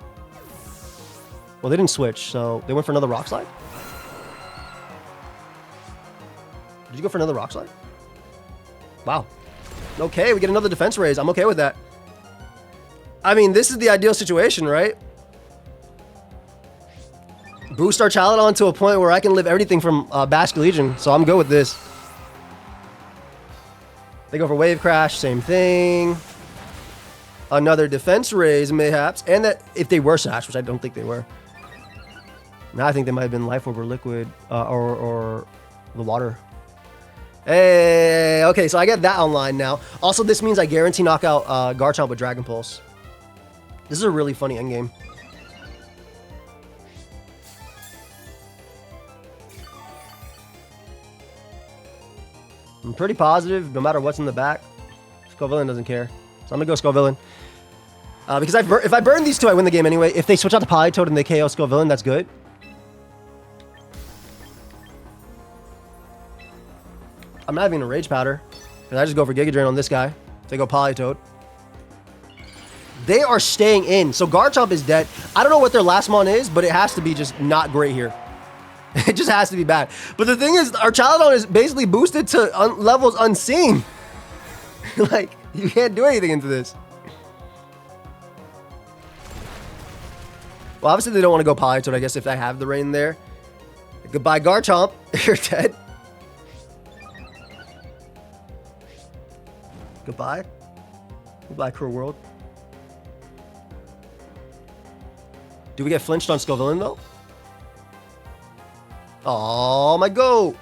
Well, they didn't switch, so they went for another Rock Slide. Did you go for another Rock Slide? Wow. Okay, we get another defense raise. I'm okay with that. I mean, this is the ideal situation, right? Boost Archaludon to a point where I can live everything from Basket Legion, so I'm good with this. They go for Wave Crash, same thing. Another defense raise, mayhaps. And that if they were Sash, which I don't think they were. Now I think they might have been Life Orb or Liquid, or the Water. Hey, okay, so I get that online now. Also, this means I guarantee knockout Garchomp with Dragon Pulse. This is a really funny endgame. I'm pretty positive, no matter what's in the back, Scovillain doesn't care. So I'm going to go Scovillain. Because if I burn these two, I win the game anyway. If they switch out to Politoed and they KO Scovillain, that's good. I'm not even a Rage Powder. And I just go for Giga Drain on this guy. They go Politoed. They are staying in. So Garchomp is dead. I don't know what their last mon is, but it has to be just not great here. It just has to be bad. But the thing is, Archaludon is basically boosted to levels unseen. Like, you can't do anything into this. Well, obviously they don't want to go Politoed, I guess, if I have the rain there. Goodbye, Garchomp. You're dead. Goodbye. Goodbye, Cruel World. Do we get flinched on Scovillain, though? Oh, my goat.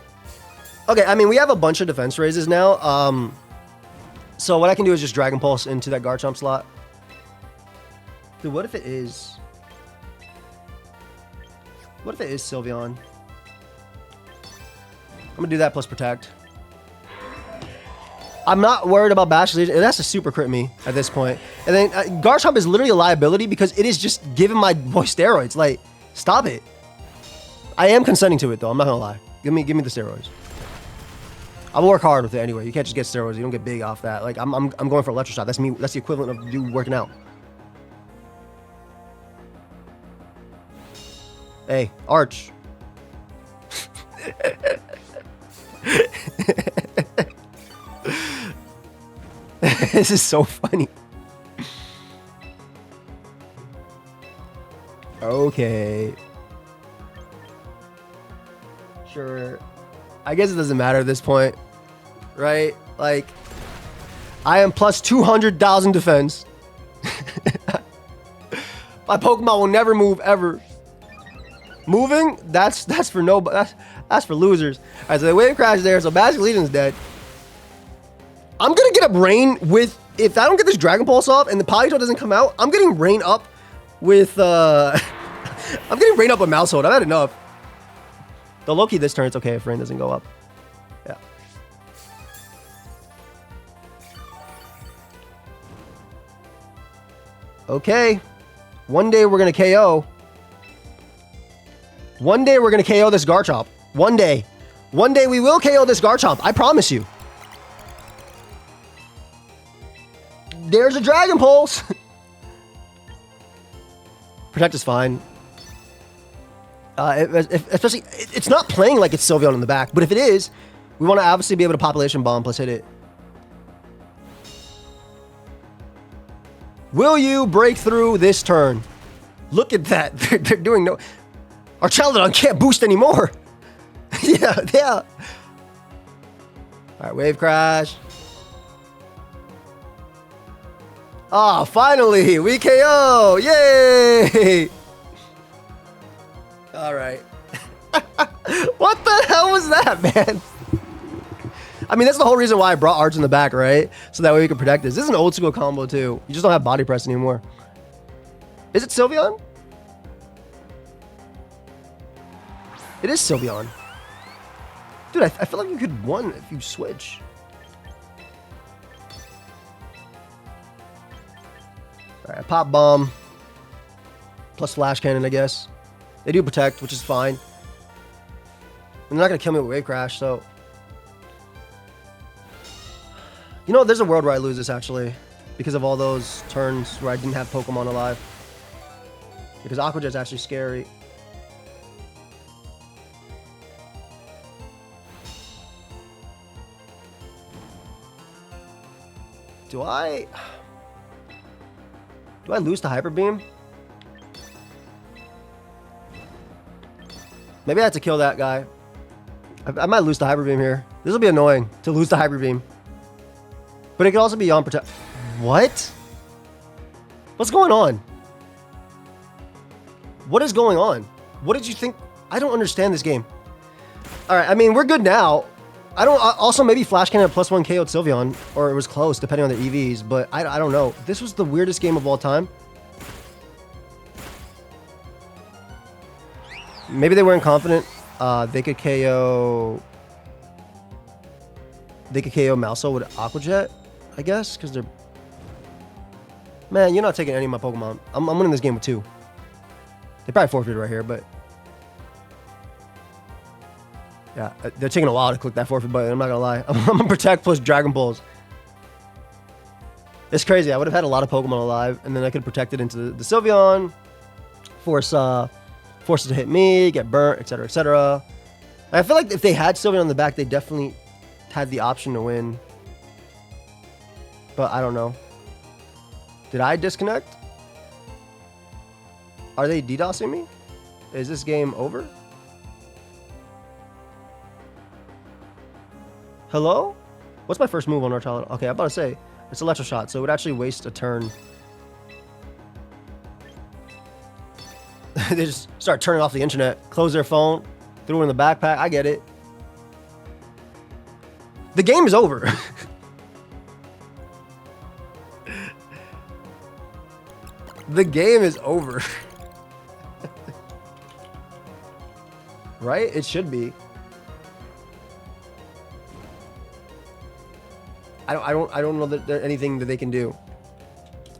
Okay, I mean, we have a bunch of defense raises now. So what I can do is just Dragon Pulse into that Garchomp slot. Dude, what if it is... What if it is Sylveon? I'm going to do that plus Protect. I'm not worried about Basket Legion. It has to super crit me at this point. And then Garchomp is literally a liability because it is just giving my boy steroids. Like, stop it. I am consenting to it, though. I'm not going to lie. Give me the steroids. I'll work hard with it anyway. You can't just get steroids. You don't get big off that. Like, I'm going for Electro Shot. That's me. That's the equivalent of you working out. Hey, Arch. This is so funny. Okay. Sure. I guess it doesn't matter at this point. Right? Like, I am plus 200,000 defense. My Pokemon will never move, ever. Moving? That's for nobody. That's for losers. Alright, so the Wave Crash there, so Basic Legion's dead. I'm gonna get up Rain with... If I don't get this Dragon Pulse off and the Politoed doesn't come out, I'm getting Rain up with... I'm getting Rain up with Maushold. I've had enough. The Loki this turn, it's okay if Rain doesn't go up. Yeah. Okay. One day we're gonna KO. One day we're gonna KO this Garchomp. One day. One day we will KO this Garchomp. I promise you. There's a Dragon Pulse. Protect is fine. Especially, it's not playing like it's Sylveon in the back, but if it is, we want to obviously be able to Population Bomb plus hit it. Will you break through this turn? Look at that. They're doing no... Archaludon can't boost anymore. yeah. Alright, Wave Crash. Ah, finally! We KO! Yay! Alright. What the hell was that, man? I mean, that's the whole reason why I brought Arch in the back, right? So that way we can protect this. This is an old school combo, too. You just don't have Body Press anymore. Is it Sylveon? It is Sylveon. Dude, I feel like you could win if you switch. Alright, Pop Bomb. Plus Flash Cannon, I guess. They do protect, which is fine. And they're not going to kill me with Wave Crash, so... You know, there's a world where I lose this, actually. Because of all those turns where I didn't have Pokemon alive. Because Aqua Jet's actually scary. Do I lose to Hyper Beam? Maybe I have to kill that guy. I might lose to Hyper Beam here. This will be annoying to lose to Hyper Beam. But it could also be on protect. What? What's going on? What is going on? What did you think? I don't understand this game. Alright, I mean, we're good now. I don't... Also, maybe Flash Cannon plus 1 KO'd Sylveon. Or it was close, depending on their EVs. But I don't know. This was the weirdest game of all time. Maybe they weren't confident. They could KO... They could KO Maushold with Aqua Jet, I guess, because they're... Man, you're not taking any of my Pokemon. I'm winning this game with 2. They probably forfeited right here, but... Yeah, they're taking a while to click that forfeit button, I'm not gonna lie. I'm gonna Protect plus Dragon Balls. It's crazy, I would have had a lot of Pokemon alive, and then I could protect it into the Sylveon, force it to hit me, get burnt, etc, etc. I feel like if they had Sylveon on the back, they definitely had the option to win. But I don't know. Did I disconnect? Are they DDoSing me? Is this game over? Hello? What's my first move on Archaludon? Okay, I'm about to say, it's Electro Shot, so it would actually waste a turn. They just start turning off the internet, close their phone, threw it in the backpack. I get it. The game is over. The game is over. Right? It should be. I don't know that there's anything that they can do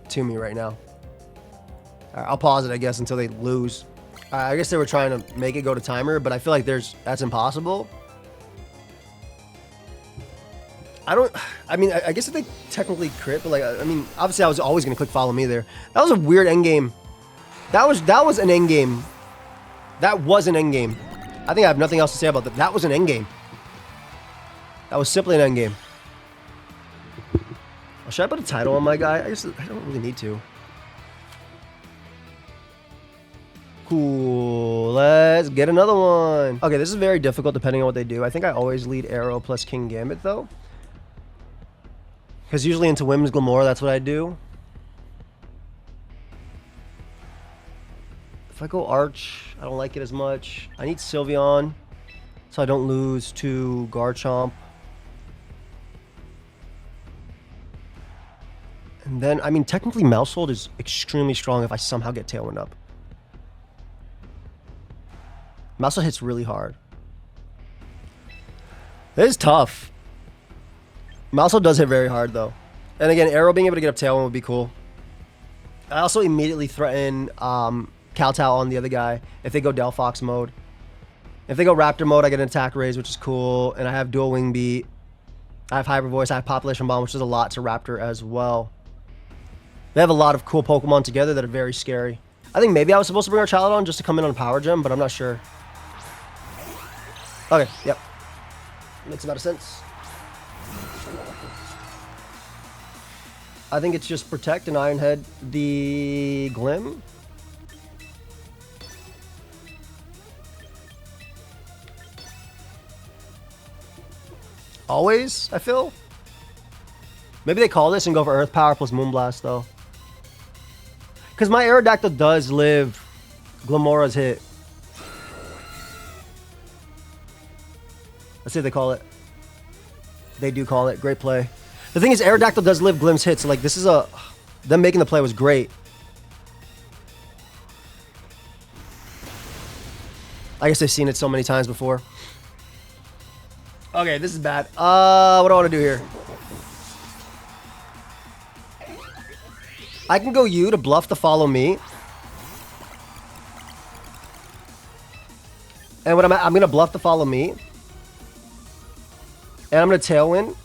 to me right now. All right, I'll pause it, I guess, until they lose. I guess they were trying to make it go to timer, but I feel like that's impossible. I mean, I guess if they technically crit, but like, I mean, obviously I was always going to click follow me there. That was a weird endgame. That was an endgame. That was an endgame. I think I have nothing else to say about that. That was an endgame. That was simply an endgame. Oh, should I put a title on my guy? I don't really need to. Cool. Let's get another one. Okay, this is very difficult depending on what they do. I think I always lead Aero plus Kingambit, though. Because usually into Whim's Glamora, that's what I do. If I go Arch, I don't like it as much. I need Sylveon, so I don't lose to Garchomp. And then, I mean, technically Maushold is extremely strong if I somehow get Tailwind up. Maushold hits really hard. It is tough. Maushold does hit very hard, though. And again, Aero being able to get up Tailwind would be cool. I also immediately threaten Kowtow on the other guy if they go Delphox mode. If they go Raptor mode, I get an attack raise, which is cool. And I have dual Wing Beat. I have Hyper Voice. I have Population Bomb, which does a lot to Raptor as well. They have a lot of cool Pokemon together that are very scary. I think maybe I was supposed to bring Archaludon just to come in on Power Gem, but I'm not sure. Okay, yep. Makes a lot of sense. I think it's just Protect and Iron Head the Glim. Always, I feel. Maybe they call this and go for Earth Power plus Moonblast, though. Because my Aerodactyl does live Glamora's hit. Let's see if they call it. They do call it. Great play. The thing is, Aerodactyl does live Glim's hit, so like this is a... Them making the play was great. I guess I've seen it so many times before. Okay, this is bad. What do I want to do here? I can go you to bluff the follow me. And what I'm going to bluff the follow me. And I'm going to Tailwind.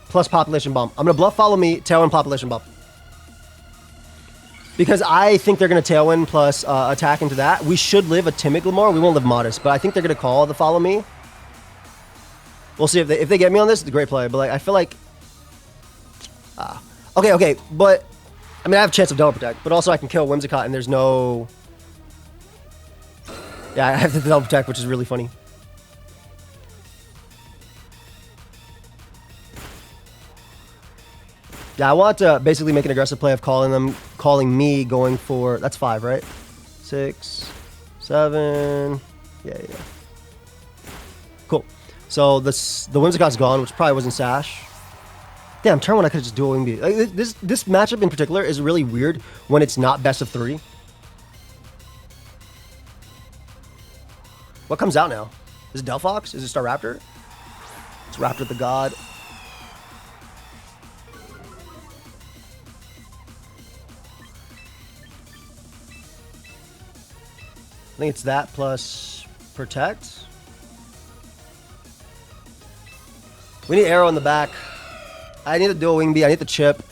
Plus Population Bomb. I'm going to bluff follow me, Tailwind, Population Bomb. Because I think they're going to Tailwind plus attack into that. We should live a Timid Glamora. We won't live Modest. But I think they're going to call the follow me. We'll see if they get me on this. It's a great play. But like I feel like... Okay. But... I mean, I have a chance of Double Protect. But also I can kill Whimsicott and there's no... Yeah, I have the Double Protect, which is really funny. Yeah, I want to basically make an aggressive play of calling me, going for... That's 5, right? 6, 7... Yeah. Cool. So the Whimsicott's gone, which probably wasn't Sash. Damn, turn 1 I could have just dual Wing Beat. Like, this matchup in particular is really weird when it's not best of 3. What comes out now? Is it Delphox? Is it Staraptor? It's Raptor the God. I think it's that plus Protect. We need Aero in the back. I need a dual Wing Beat. I need the chip.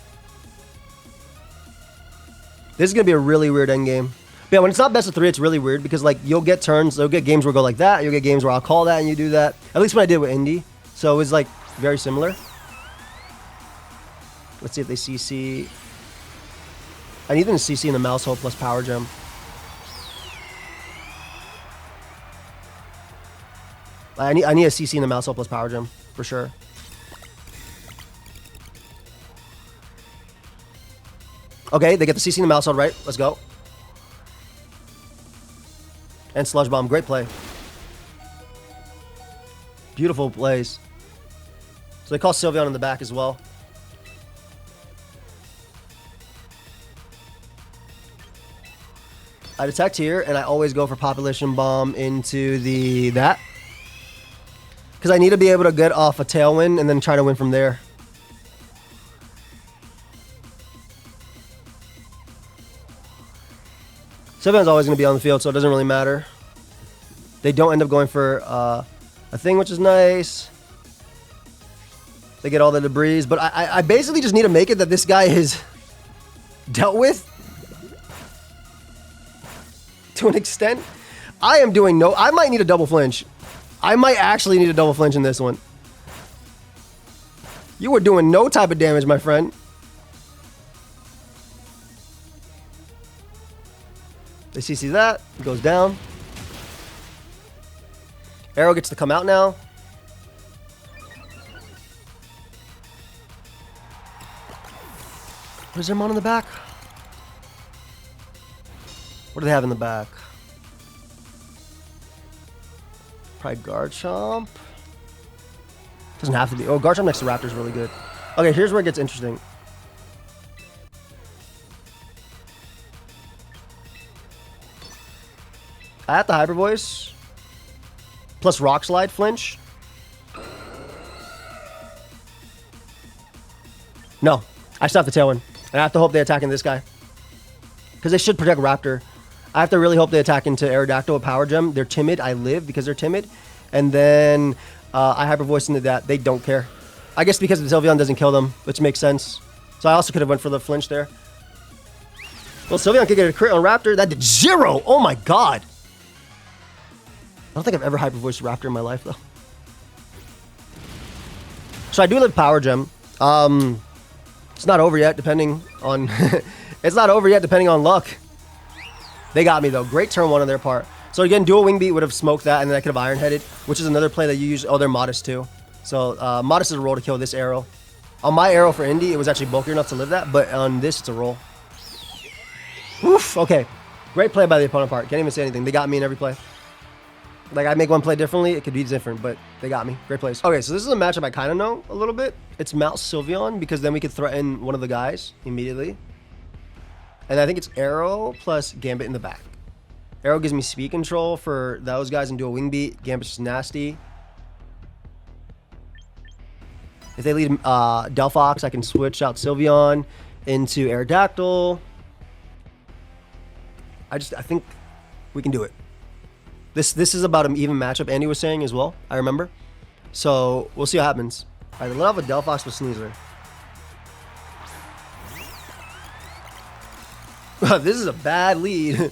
This is going to be a really weird endgame. But yeah, when it's not best of 3, it's really weird because like you'll get turns, you'll get games where go like that, you'll get games where I'll call that and you do that. At least when I did with Indy. So it was like very similar. Let's see if they CC. I need them to CC in the Maushold plus Power Gem. I need a CC in the Maushold plus Power Gem, for sure. Okay, they get the CC in the Maushold, right? Let's go. And Sludge Bomb, great play. Beautiful plays. So they call Sylveon in the back as well. I detect here, and I always go for Population Bomb into that. Because I need to be able to get off a Tailwind and then try to win from there. Sylveon's always going to be on the field, so it doesn't really matter. They don't end up going for a thing, which is nice. They get all the debris. But I basically just need to make it that this guy is dealt with. To an extent. I might need a double flinch. I might actually need a double flinch in this one. You were doing no type of damage, my friend. They CC that. It goes down. Aero gets to come out now. What is their mon in the back? What do they have in the back? Probably Garchomp. Doesn't have to be. Oh, Garchomp next to Raptor is really good. Okay, here's where it gets interesting. I have the Hyper Voice. Plus Rock Slide flinch. No. I still have the Tailwind. And I have to hope they attack in this guy. Because they should protect Raptor. I have to really hope they attack into Aerodactyl with Power Gem. They're timid. I live because they're timid. And then I Hyper Voice into that. They don't care. I guess because the Sylveon doesn't kill them, which makes sense. So I also could have went for the flinch there. Well, Sylveon could get a crit on Raptor. That did 0. Oh my god. I don't think I've ever Hyper Voiced Raptor in my life, though. So I do live Power Gem. It's not over yet, depending on... it's not over yet, depending on luck. They got me, though. Great turn 1 on their part. So again, dual Wing Beat would have smoked that, and then I could have Iron Headed, which is another play that you use. Oh, they're Modest, too. So Modest is a roll to kill this Aero. On my Aero for Indy, it was actually bulkier enough to live that, but on this, it's a roll. Oof, okay. Great play by the opponent part. Can't even say anything. They got me in every play. Like, I make one play differently, it could be different, but they got me. Great plays. Okay, so this is a matchup I kind of know a little bit. It's Mouse Sylveon, because then we could threaten one of the guys immediately. And I think it's Aero plus Gambit in the back. Aero gives me speed control for those guys and do a Wing Beat. Gambit's just nasty. If they lead Delphox, I can switch out Sylveon into Aerodactyl. I think we can do it. This is about an even matchup, Andy was saying as well, I remember. So, we'll see what happens. Alright, they let off a Delphox with Sneasler. This is a bad lead.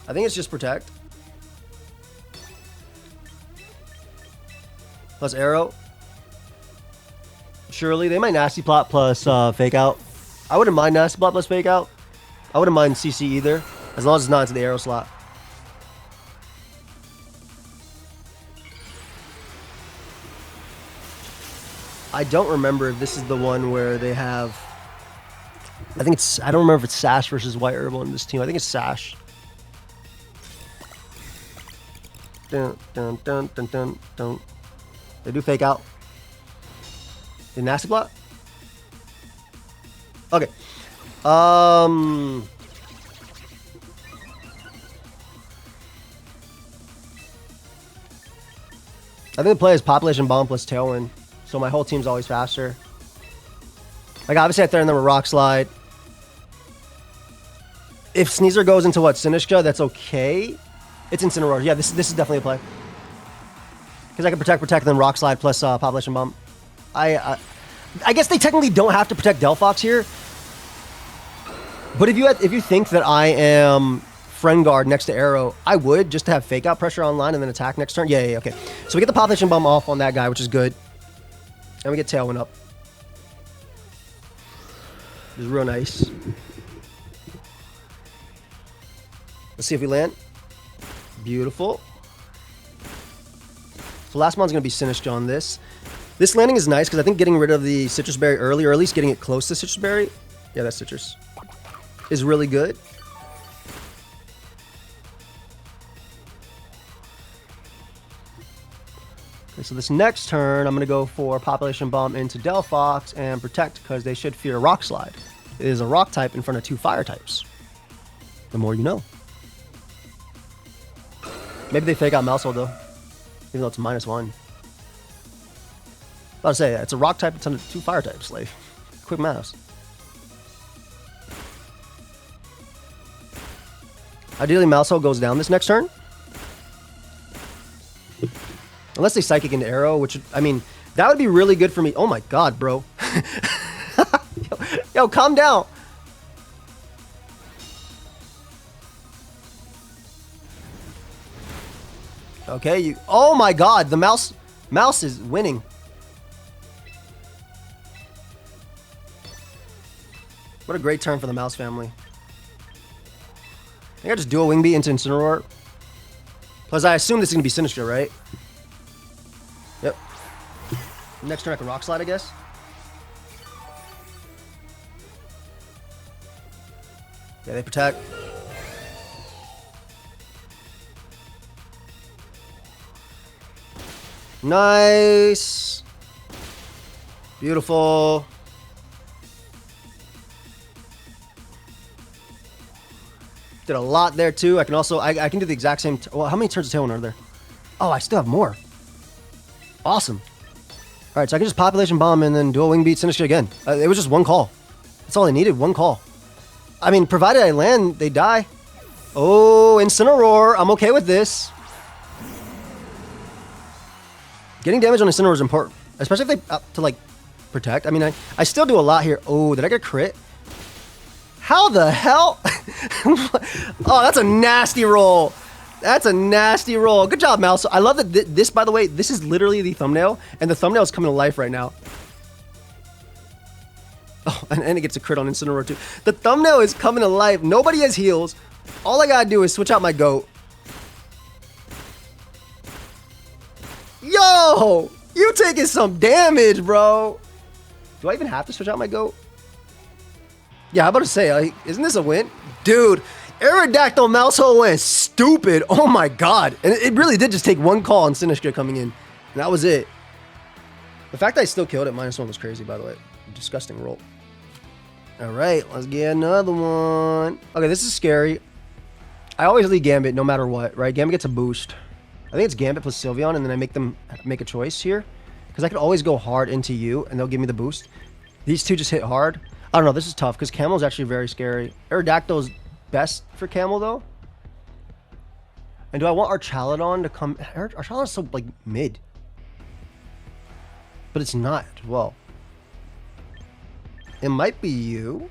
I think it's just Protect. Plus Aero. Surely, they might Nasty Plot plus Fake Out. I wouldn't mind Nasty Plot plus Fake Out. I wouldn't mind CC either, as long as it's not into the Aero slot. I don't remember if this is the one where they have... I think it's... I don't remember if it's Sash versus White Herbal in this team. I think it's Sash. Dun, dun, dun, dun, dun, dun. They do Fake Out. They Nasty Plot? Okay. I think the play is Population Bomb plus Tailwind. So my whole team's always faster. Like, obviously I threaten them with Rock Slide. If Sneasler goes into what? Sinistcha, that's okay. It's Incineroar. Yeah, this is definitely a play. Because I can protect, then Rock Slide plus Population Bomb. I guess they technically don't have to protect Delphox here. But if you think that I am Friend Guard next to Aero, I would, just to have Fake Out pressure online and then attack next turn. Yeah, okay. So we get the Population Bomb off on that guy, which is good. And we get Tailwind up. It's real nice. Let's see if we land. Beautiful. So last mon's going to be Sinistcha on this. This landing is nice because I think getting rid of the Citrus Berry early, or at least getting it close to Citrus Berry. Yeah, that's Citrus. Is really good. Okay, so this next turn, I'm going to go for Population Bomb into Delphox and Protect because they should fear Rock Slide. It is a Rock type in front of 2 Fire types. The more you know. Maybe they Fake Out Maushold though, even though it's -1. I was about to say, it's a Rock type, it's under 2 Fire types. Like, quick mouse. Ideally, Maushold goes down this next turn. Unless they Psychic into Aero, which, I mean, that would be really good for me. Oh my god, bro. yo, calm down. Okay, you... Oh my god, the mouse is winning. What a great turn for the mouse family. I think I just dual Wing Beat into Incineroar. Plus, I assume this is going to be Sinistcha, right? Yep. Next turn I can Rock Slide, I guess. Yeah, they protect. Nice. Beautiful. Did a lot there too. I can also, I can do the exact same. Well, how many turns of Tailwind are there? Oh, I still have more. Awesome. All right, so I can just Population Bomb and then dual Wing Beat Sinistcha again. It was just one call. That's all I needed, one call. I mean, provided I land, they die. Oh, Incineroar. I'm okay with this. Getting damage on Incineroar is important, especially if they up to like protect. I mean, I still do a lot here. Oh, did I get a crit? How the hell? Oh, that's a nasty roll. That's a nasty roll. Good job, Mouse. I love that this, by the way, this is literally the thumbnail, and the thumbnail is coming to life right now. Oh, and it gets a crit on Incineroar too. The thumbnail is coming to life. Nobody has heals. All I gotta do is switch out my goat. Yo! You taking some damage, bro. Do I even have to switch out my goat? Yeah, I'm about to say, like, isn't this a win? Dude, Aerodactyl Maushold went stupid. Oh my god. And it really did just take one call on Sinistcha coming in. And that was it. The fact that I still killed it -1 was crazy, by the way. Disgusting roll. Alright, let's get another one. Okay, this is scary. I always lead Gambit no matter what, right? Gambit gets a boost. I think it's Gambit plus Sylveon, and then I make them make a choice here. Because I could always go hard into you, and they'll give me the boost. These two just hit hard. I don't know, this is tough, because Camel's actually very scary. Aerodactyl is best for Camel, though. And do I want Archaludon to come... Archaludon's so, like, mid. But it's not, well. It might be you.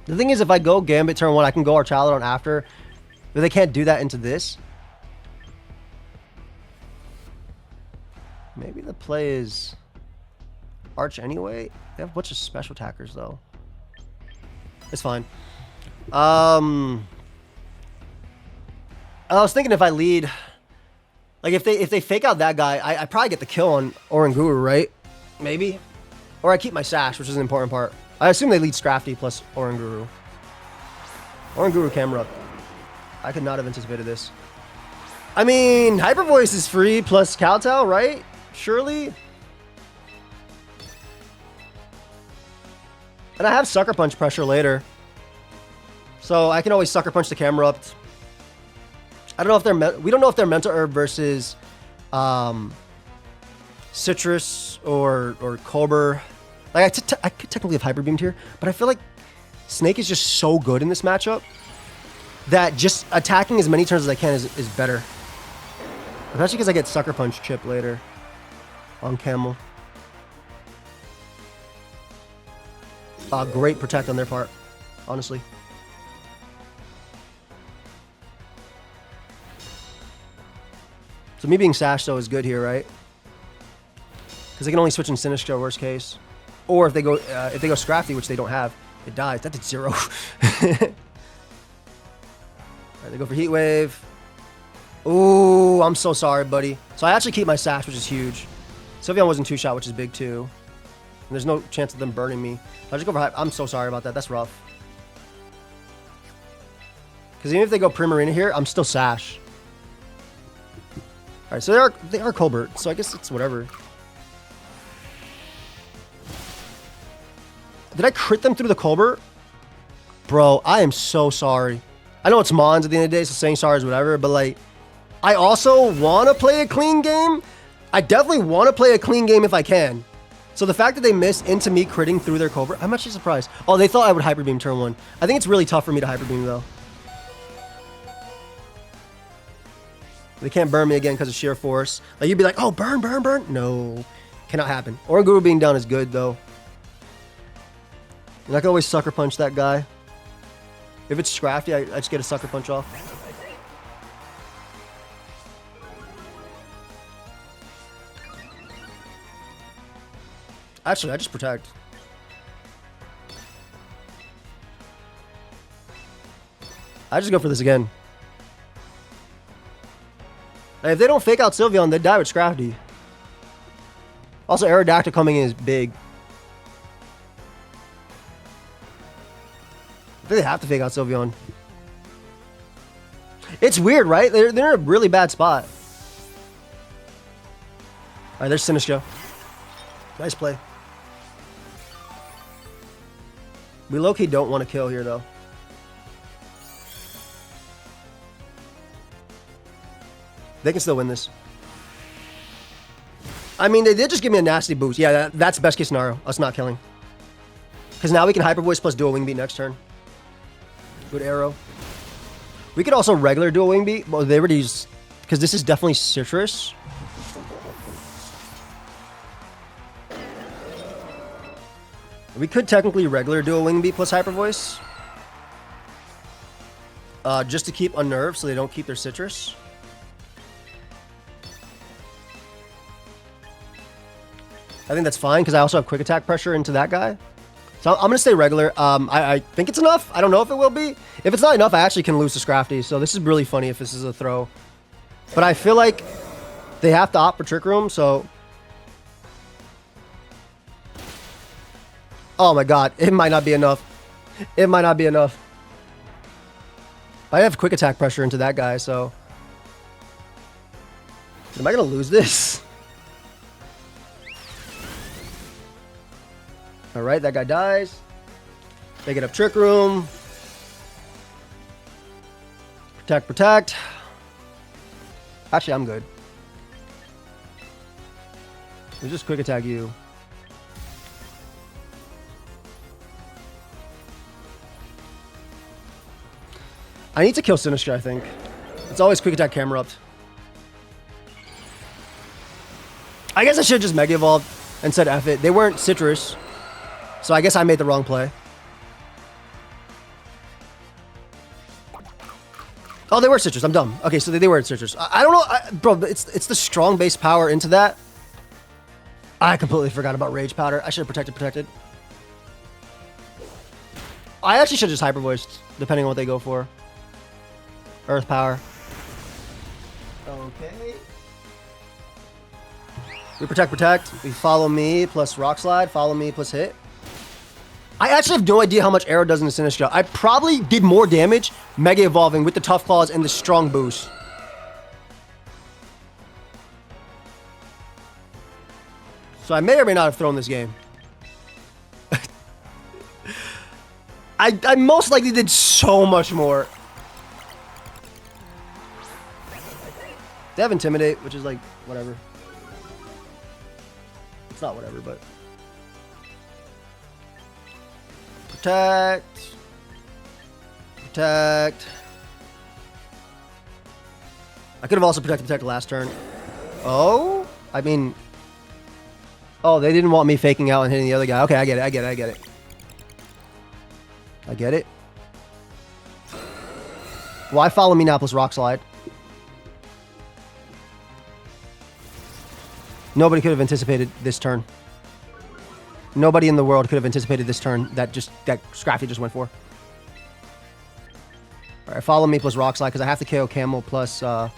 The thing is, if I go Gambit turn 1, I can go Archaludon after. But they can't do that into this. Maybe the play is Arch anyway. They have a bunch of special attackers though. It's fine. I was thinking if I lead, like if they fake out that guy, I probably get the kill on Oranguru, right? Maybe, or I keep my Sash, which is an important part. I assume they lead Scrafty plus Oranguru. Oranguru Camerupt. I could not have anticipated this. I mean, Hyper Voice is free plus Kowtow, right? Surely. And I have Sucker Punch pressure later. So I can always Sucker Punch the Camerupt. I don't know if they're... We don't know if they're Mental Herb versus Citrus or Colbur. Like, I could technically have Hyper Beamed here, but I feel like Snake is just so good in this matchup that just attacking as many turns as I can is better. Especially because I get Sucker Punch chip later on Camel. Great protect on their part, honestly. So me being Sash, though, is good here, right? Because they can only switch in Sinistcha, worst case. Or if they go Scrafty, which they don't have, it dies. That did 0. Alright, they go for Heat Wave. Ooh, I'm so sorry, buddy. So I actually keep my Sash, which is huge. Sylveon wasn't 2-shot, which is big, too. And there's no chance of them burning me. I'll just go for Hype. I'm so sorry about that. That's rough. Because even if they go Primarina here, I'm still Sash. Alright, so they are Colbert, so I guess it's whatever. Did I crit them through the Colbert? Bro, I am so sorry. I know it's Mons at the end of the day, so saying sorry is whatever, but like, I also want to play a clean game. I definitely want to play a clean game if I can. So the fact that they missed into me critting through their Colbert, I'm actually surprised. Oh, they thought I would Hyper Beam turn 1. I think it's really tough for me to Hyper Beam, though. They can't burn me again because of sheer force. Like, you'd be like, oh, burn, burn, burn. No, cannot happen. Oranguru being down is good, though. And I can always Sucker Punch that guy. If it's Scrafty, I just get a Sucker Punch off. Actually, I just protect. I just go for this again. And if they don't fake out Sylveon, they die with Scrafty. Also, Aerodactyl coming in is big. I think they have to fake out Sylveon. It's weird, right? They're in a really bad spot. Alright, there's Sinistcha. Nice play. We low-key don't want to kill here, though. They can still win this. I mean, they did just give me a nasty boost. Yeah, that's best case scenario. Us not killing. Because now we can Hyper Voice plus Dual Wing Beat next turn. Good Aero. We could also regular Dual Wing Beat. Well, they already use... Because this is definitely Citrus. We could technically regular Dual Wing Beat plus Hyper Voice. Just to keep unnerved so they don't keep their Citrus. I think that's fine because I also have quick attack pressure into that guy. So I'm going to stay regular. I think it's enough. I don't know if it will be. If it's not enough, I actually can lose to Scrafty. So this is really funny if this is a throw. But I feel like they have to opt for Trick Room, so... Oh my god, it might not be enough. It might not be enough. I have quick attack pressure into that guy, so... Am I going to lose this? Alright, that guy dies. They get up Trick Room. Protect, protect. Actually, I'm good. We'll just quick attack you. I need to kill Sinistcha, I think. It's always quick attack Camerupt. I guess I should have just Mega Evolved and said F it. They weren't Citrus. So I guess I made the wrong play. Oh, they were Citrus. I'm dumb. Okay, so they were Citrus. I don't know. Bro, it's the strong base power into that. I completely forgot about Rage Powder. I should have protected. I actually should have just Hyper Voiced, depending on what they go for. Earth Power. Okay. We protect. We follow me plus Rock Slide. Follow me plus hit. I actually have no idea how much Aero does in the Sinistcha. I probably did more damage Mega Evolving with the Tough Claws and the Strong Boost. So I may or may not have thrown this game. I most likely did so much more. They have Intimidate, which is like, whatever. It's not whatever, but... Protect. I could have also protect last turn. Oh? I mean... Oh, they didn't want me faking out and hitting the other guy. Okay, I get it. Why follow me now plus Rock Slide? Nobody could have anticipated this turn. Nobody in the world could have anticipated this turn that Scrafty just went for. Alright, follow me plus Rock Slide because I have to KO Camel plus... I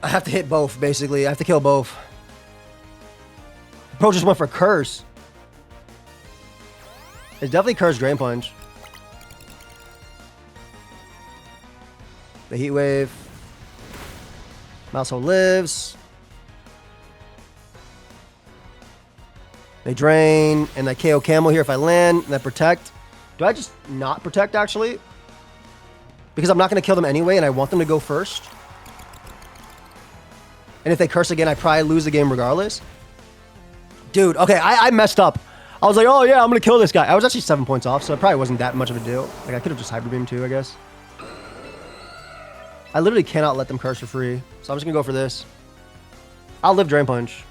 have to hit both, basically. I have to kill both. Bro just went for Curse. It's definitely Curse Drain Punch. The Heat Wave. Maushold lives. They drain, and I KO Camel here if I land, and I protect. Do I just not protect, actually? Because I'm not going to kill them anyway, and I want them to go first. And if they curse again, I probably lose the game regardless. Dude, okay, I messed up. I was like, oh yeah, I'm going to kill this guy. I was actually 7 points off, so it probably wasn't that much of a deal. Like, I could have just Hyper Beam too, I guess. I literally cannot let them curse for free, so I'm just going to go for this. I'll live Drain Punch.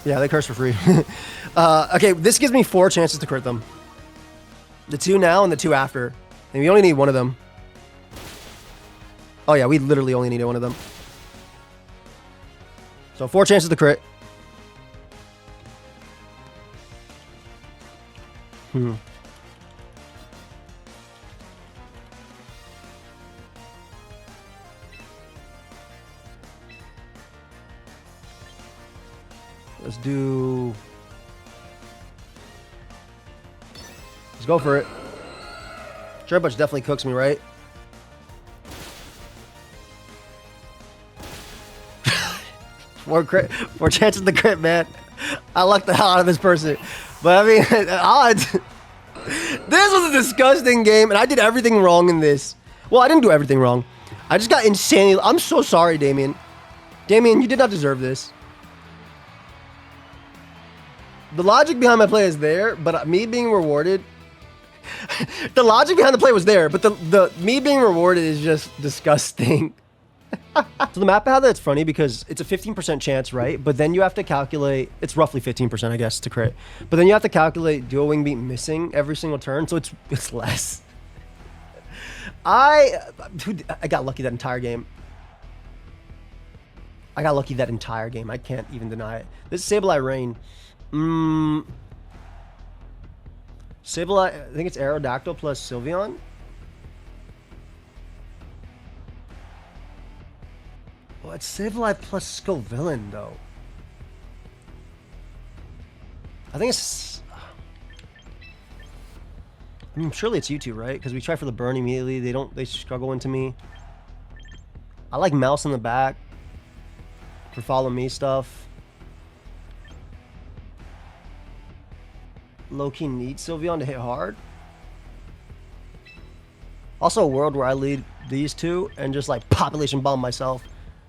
Yeah, they curse for free. Okay, this gives me 4 chances to crit them. The 2 now and the 2 after. And we only need one of them. Oh yeah, we literally only needed one of them. So 4 chances to crit. Let's do... Let's go for it. Cherry definitely cooks me, right? More chances to crit, man. I lucked the hell out of this person. But I mean, odds. This was a disgusting game, and I did everything wrong in this. Well, I didn't do everything wrong. I just got insanely... I'm so sorry, Damien. Damien, you did not deserve this. The logic behind my play is there, but me being rewarded... The logic behind the play was there, but the me being rewarded is just disgusting. So the map had that's funny because it's a 15% chance, right? But then you have to calculate, it's roughly 15%, I guess, to crit. But then you have to calculate dual wing beat missing every single turn, so it's less. Dude, I got lucky that entire game. I got lucky that entire game. I can't even deny it. This is Sableye Rain. Sableye, I think it's Aerodactyl plus Sylveon. Well, it's Sableye plus Scovillain, though. I think it's... I mean, surely it's you two, right? Because we try for the burn immediately. They struggle into me. I like Mouse in the back for follow me stuff. Low-key need Sylveon to hit hard. Also a world where I lead these two and just like population bomb myself.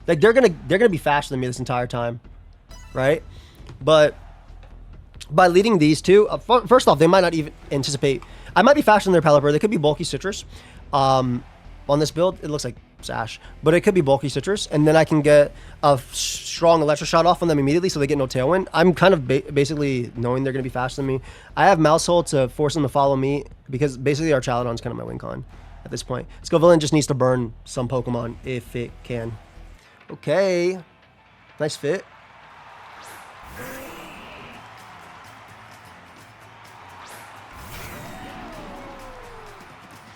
Like they're gonna be faster than me this entire time, right? But by leading these two, first off, they might not even anticipate. I might be faster than their Pelipper. They could be bulky Citrus. On this build, it looks like Sash, but it could be bulky Citrus, and then I can get a strong Electro Shot off on them immediately, so they get no Tailwind. I'm kind of basically knowing they're gonna be faster than me. I have Maushold to force them to follow me because basically Archaludon's kind of my win con at this point. Scovillain just needs to burn some Pokemon if it can. Okay, nice fit.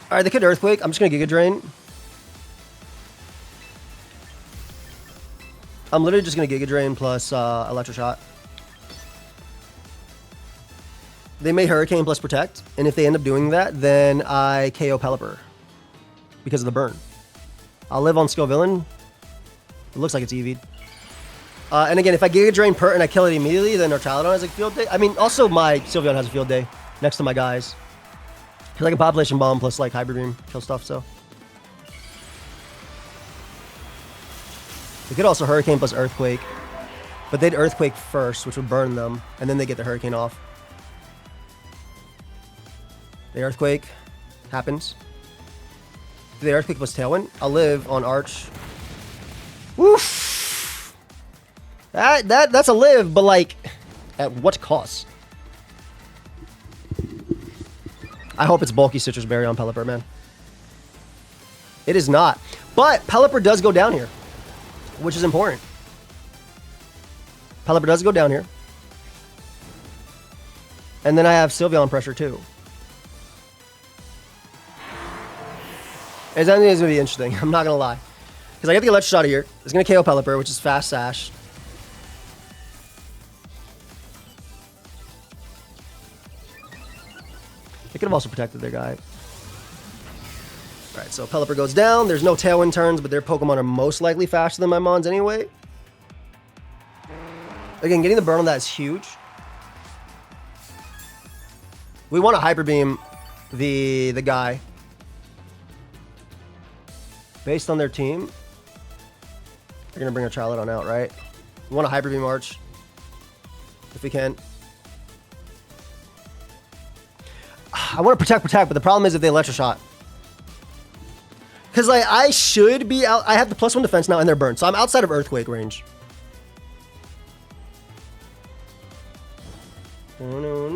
All right, they could Earthquake. I'm just gonna Giga Drain. I'm literally just gonna Giga Drain plus Electro Shot. They may Hurricane plus Protect, and if they end up doing that, then I KO Pelipper because of the burn. I'll live on Scovillain. It looks like it's EV'd. And again, if I Giga Drain Pert and I kill it immediately, then Archaludon has a field day. I mean, also my Sylveon has a field day next to my guys. Because I can Population Bomb plus like Hybrid Beam, kill stuff, so. They could also Hurricane plus Earthquake. But they'd Earthquake first, which would burn them, and then they get the Hurricane off. The Earthquake happens. The Earthquake plus Tailwind. I'll live on Arch. Woof! That's a live, but like, at what cost? I hope it's bulky Citrus Berry on Pelipper, man. It is not. But Pelipper does go down here, which is important. Pelipper does go down here. And then I have Sylveon pressure too. It's going to be interesting. I'm not going to lie. Because I get the Electro Shot here. It's going to KO Pelipper, which is fast Sash. They could have also protected their guy. Alright, so Pelipper goes down. There's no Tailwind turns, but their Pokemon are most likely faster than my Mons anyway. Again, getting the burn on that is huge. We want to Hyper Beam the guy. Based on their team, they're going to bring a Archaludon out, right? We want to Hyper Beam Arch. If we can. I want to protect, but the problem is if they Electro Shot. Because like, I should be out. I have the +1 defense now and they're burned. So I'm outside of Earthquake range. No.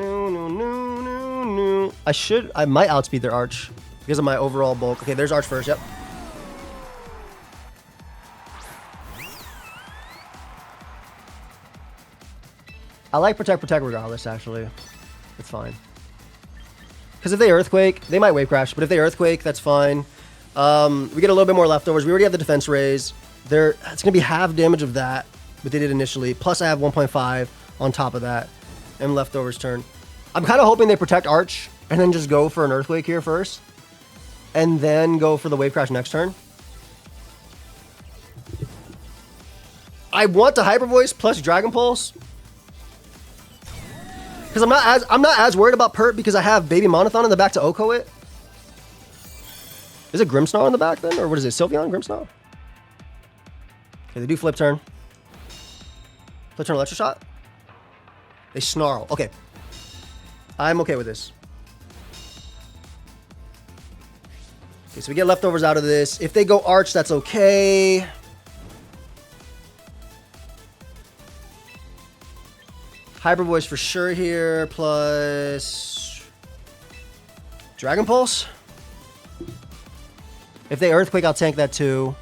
I might outspeed their Arch because of my overall bulk. Okay, there's Arch first, yep. I like protect regardless, actually. It's fine. Because if they Earthquake, they might Wave Crash. But if they Earthquake, that's fine. We get a little bit more leftovers. We already have the defense raise. It's going to be half damage of that, but they did initially. Plus I have 1.5 on top of that. And leftovers turn. I'm kind of hoping they protect Arch and then just go for an Earthquake here first. And then go for the Wave Crash next turn. I want the Hyper Voice plus Dragon Pulse. Because I'm not as worried about Pert because I have Baby Monothon in the back to Oko it. Is it Grimmsnarl in the back then? Or what is it? Sylveon? Grimmsnarl? Okay, they do Flip Turn. Flip Turn Electro Shot? They Snarl. Okay. I'm okay with this. Okay, so we get leftovers out of this. If they go Arch, that's okay. Hyper Voice for sure here, plus Dragon Pulse. If they Earthquake, I'll tank that too.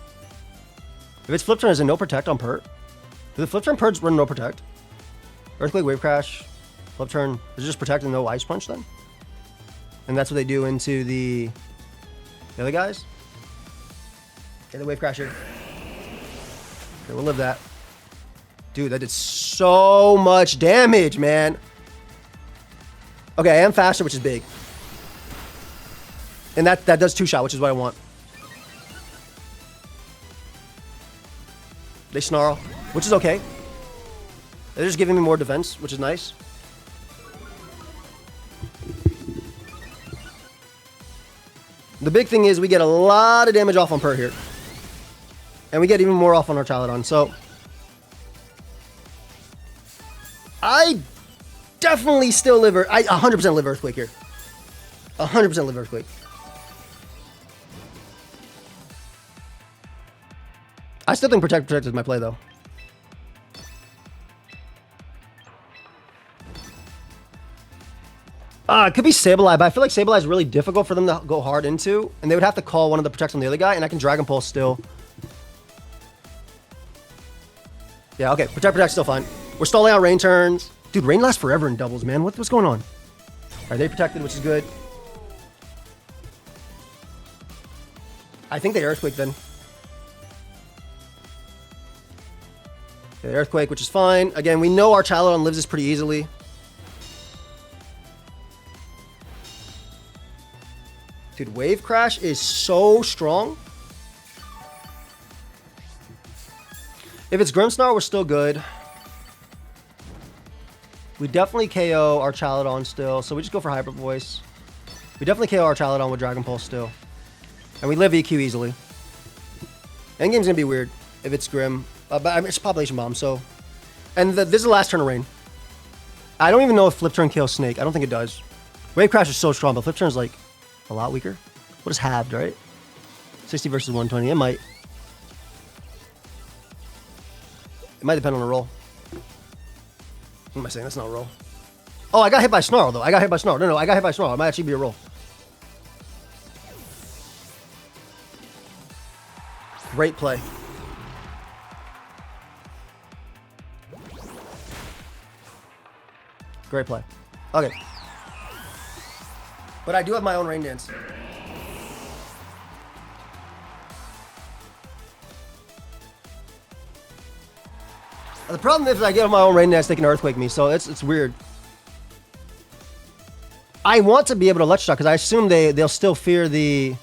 If it's Flip Turn, is it no Protect on Pert? Do the Flip Turn Perts run no Protect? Earthquake, Wave Crash, Flip Turn. Is it just Protect and no Ice Punch then? And that's what they do into the other guys? Okay, the Wave Crasher. Okay, we'll live that. Dude, that did so much damage, man. Okay, I am faster, which is big. And that does 2-shot, which is what I want. They Snarl, which is okay. They're just giving me more defense, which is nice. The big thing is we get a lot of damage off on Pert here. And we get even more off on Archaludon, so... I definitely still live... I 100% live Earthquake here. 100% live Earthquake. I still think Protect is my play, though. It could be Sableye, but I feel like Sableye is really difficult for them to go hard into, and they would have to call one of the Protects on the other guy, and I can Dragon Pulse still. Yeah, okay, Protect's still fine. We're stalling out Rain turns. Dude, Rain lasts forever in doubles, man. What's going on? Alright, they protected, which is good. I think they Earthquake then. Okay, they Earthquake, which is fine. Again, we know Archaludon lives this pretty easily. Dude, Wave Crash is so strong. If it's Grimmsnarl, we're still good. We definitely KO Archaludon still, so we just go for Hyper Voice. We definitely KO Archaludon with Dragon Pulse still. And we live EQ easily. Endgame's gonna be weird if it's Grim. But I mean, it's Population Bomb, so... And this is the last turn of Rain. I don't even know if Flip Turn kills Snake. I don't think it does. Wave Crash is so strong, but Flip Turn is like a lot weaker. What is halved, right? 60 versus 120. It might. It might depend on the roll. What am I saying? That's not a roll. Oh, I got hit by Snarl, though. I got hit by Snarl. No, I got hit by Snarl. It might actually be a roll. Great play. Great play. Okay. But I do have my own Rain Dance. The problem is I get my own Rain Dance, they can Earthquake me, so it's weird. I want to be able to Electro Shock, because I assume they'll still fear the...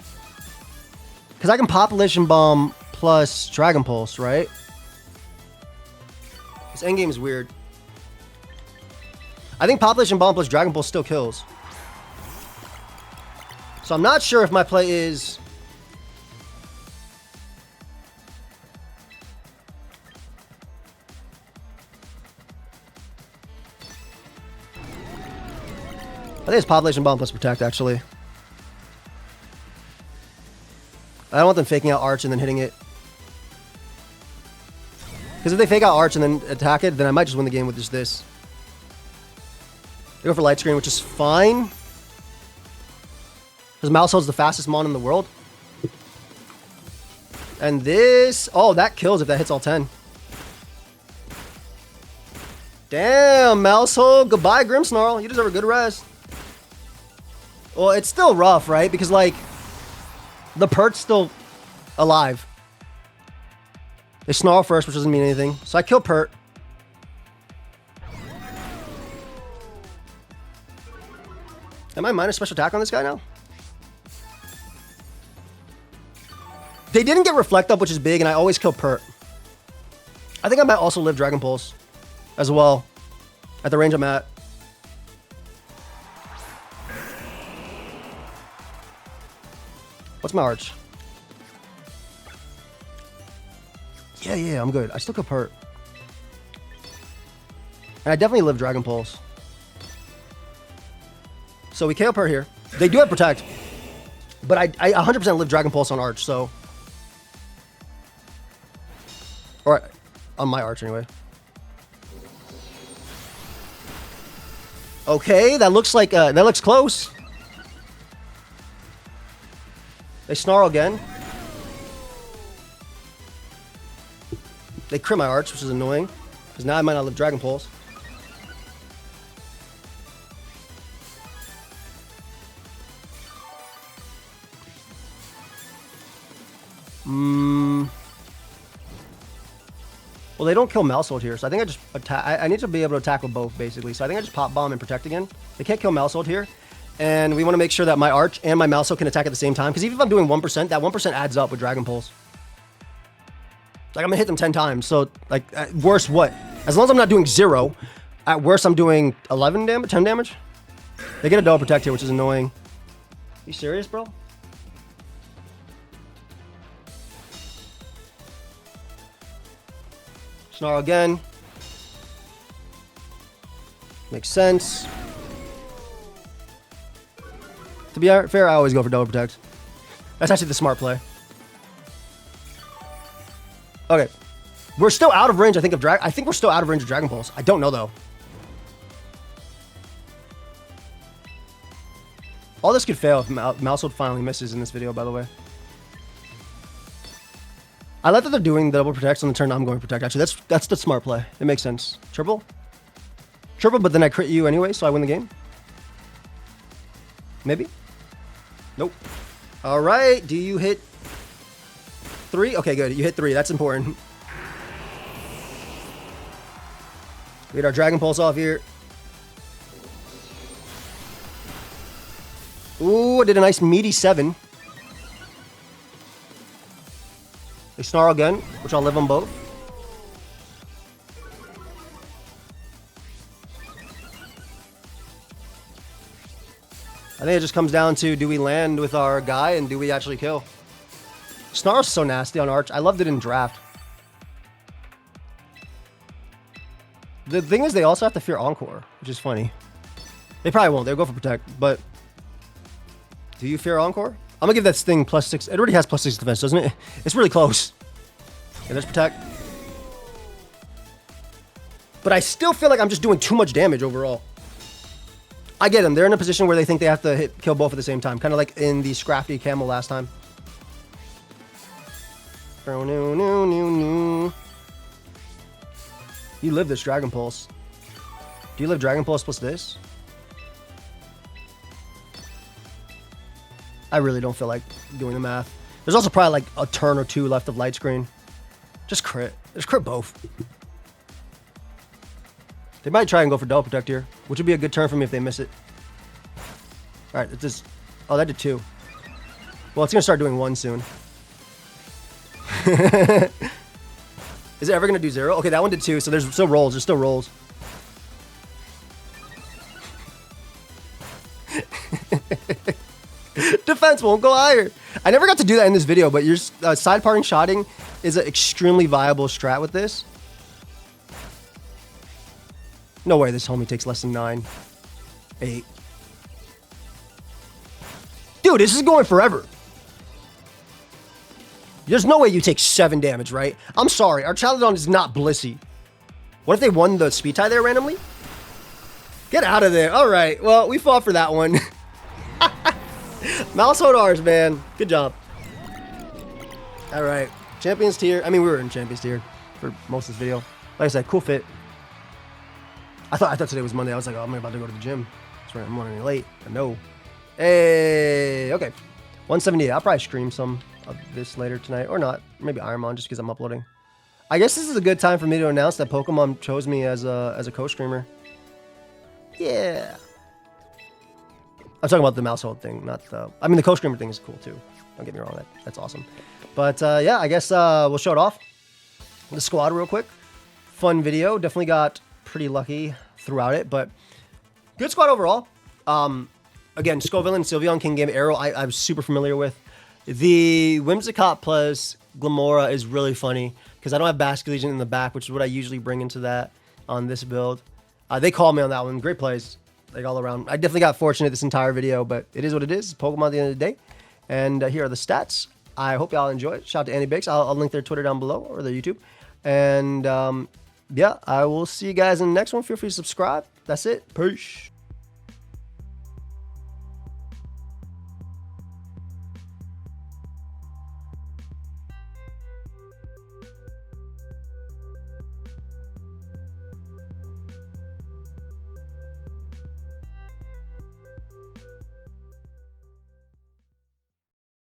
Because I can Population Bomb plus Dragon Pulse, right? This endgame is weird. I think Population Bomb plus Dragon Pulse still kills. So I'm not sure if my play is... I think it's Population Bomb plus Protect, actually. I don't want them faking out Arch and then hitting it. Because if they fake out Arch and then attack it, then I might just win the game with just this. They go for Light Screen, which is fine. Because Maushold's the fastest mon in the world. And this... Oh, that kills if that hits all 10. Damn, Maushold. Goodbye, Grimmsnarl. You deserve a good rest. Well, it's still rough, right? Because, like, the Pert's still alive. They snarl first, which doesn't mean anything. So I kill Pert. Am I minus special attack on this guy now? They didn't get Reflect Up, which is big, and I always kill Pert. I think I might also live Dragon Pulse as well at the range I'm at. What's my arch? Yeah, I'm good. I still kill Pert. And I definitely live Dragon Pulse. So we KO Pert here. They do have Protect. But I 100% live Dragon Pulse on Arch, so... Or on my Arch, anyway. Okay, that looks like... that looks close. They snarl again. They crit my Arch, which is annoying. Because now I might not live Dragon Pulse. Well, they don't kill Maushold here, so I think I just attack. I need to be able to attack with both, basically. So I think I just Pop Bomb and Protect again. They can't kill Maushold here. And we want to make sure that my Arch and my Maushold can attack at the same time. Because even if I'm doing 1%, that 1% adds up with Dragon Pulse. Like, I'm going to hit them 10 times. So, like, at worst, what? As long as I'm not doing 0, at worst, I'm doing 11 damage, 10 damage. They get a double Protect here, which is annoying. You serious, bro? Snarl again. Makes sense. To be fair, I always go for double Protect. That's actually the smart play. Okay. We're still out of range, I think, of I think we're still out of range of Dragon Pulse. I don't know, though. All this could fail if Maushold finally misses in this video, by the way. I like that they're doing the double Protects on the turn I'm going to Protect. Actually, that's the smart play. It makes sense. Triple? Triple, but then I crit you anyway, so I win the game. Maybe? Nope. All right. Do you hit 3? Okay, good. You hit 3. That's important. We get our Dragon Pulse off here. Ooh, I did a nice meaty 7. They snarl again, which I'll live on both. I think it just comes down to, do we land with our guy and do we actually kill? Snarl's so nasty on Arch. I loved it in Draft. The thing is, they also have to fear Encore, which is funny. They probably won't. They'll go for Protect, but... Do you fear Encore? I'm gonna give that Sting +6. It already has +6 defense, doesn't it? It's really close. Okay, there's Protect. But I still feel like I'm just doing too much damage overall. I get them. They're in a position where they think they have to kill both at the same time. Kind of like in the Scrafty Camel last time. You live this Dragon Pulse. Do you live Dragon Pulse plus this? I really don't feel like doing the math. There's also probably like a turn or 2 left of light screen. Just crit. Just crit both. They might try and go for double Protect here, which would be a good turn for me if they miss it. All right, it's just... Oh, that did 2. Well, it's going to start doing 1 soon. Is it ever going to do 0? Okay, that one did 2, so there's still rolls. There's still rolls. Defense won't go higher. I never got to do that in this video, but your side parting shotting is an extremely viable strat with this. No way this homie takes less than 9. 8. Dude, this is going forever. There's no way you take 7 damage, right? I'm sorry. Archaludon is not Blissey. What if they won the speed tie there randomly? Get out of there. All right. Well, we fought for that one. Maushold Rs, man. Good job. All right. Champions tier. I mean, we were in Champions tier for most of this video. Like I said, cool fit. I thought today was Monday. I was like, oh, I'm about to go to the gym. That's right. I'm running late. I know. Hey, okay. 178. I'll probably stream some of this later tonight. Or not. Maybe Ironmon just because I'm uploading. I guess this is a good time for me to announce that Pokemon chose me as a co-streamer. Yeah. I'm talking about the Maushold thing, not the... I mean, the co-streamer thing is cool, too. Don't get me wrong. That's awesome. But, yeah, I guess we'll show it off. The squad real quick. Fun video. Definitely got pretty lucky throughout it, but good squad overall. Again, Scovillain, Sylveon, Kingambit, Aero, I'm super familiar with. The Whimsicott plus Glamora is really funny because I don't have Basculegion in the back, which is what I usually bring into that on this build. They called me on that one. Great plays, like all around. I definitely got fortunate this entire video, but it is what it is. It's Pokemon at the end of the day. And here are the stats. I hope y'all enjoy it. Shout out to Andy Bakes. I'll link their Twitter down below or their YouTube. And yeah, I will see you guys in the next one. Feel free to subscribe. That's it. Peace.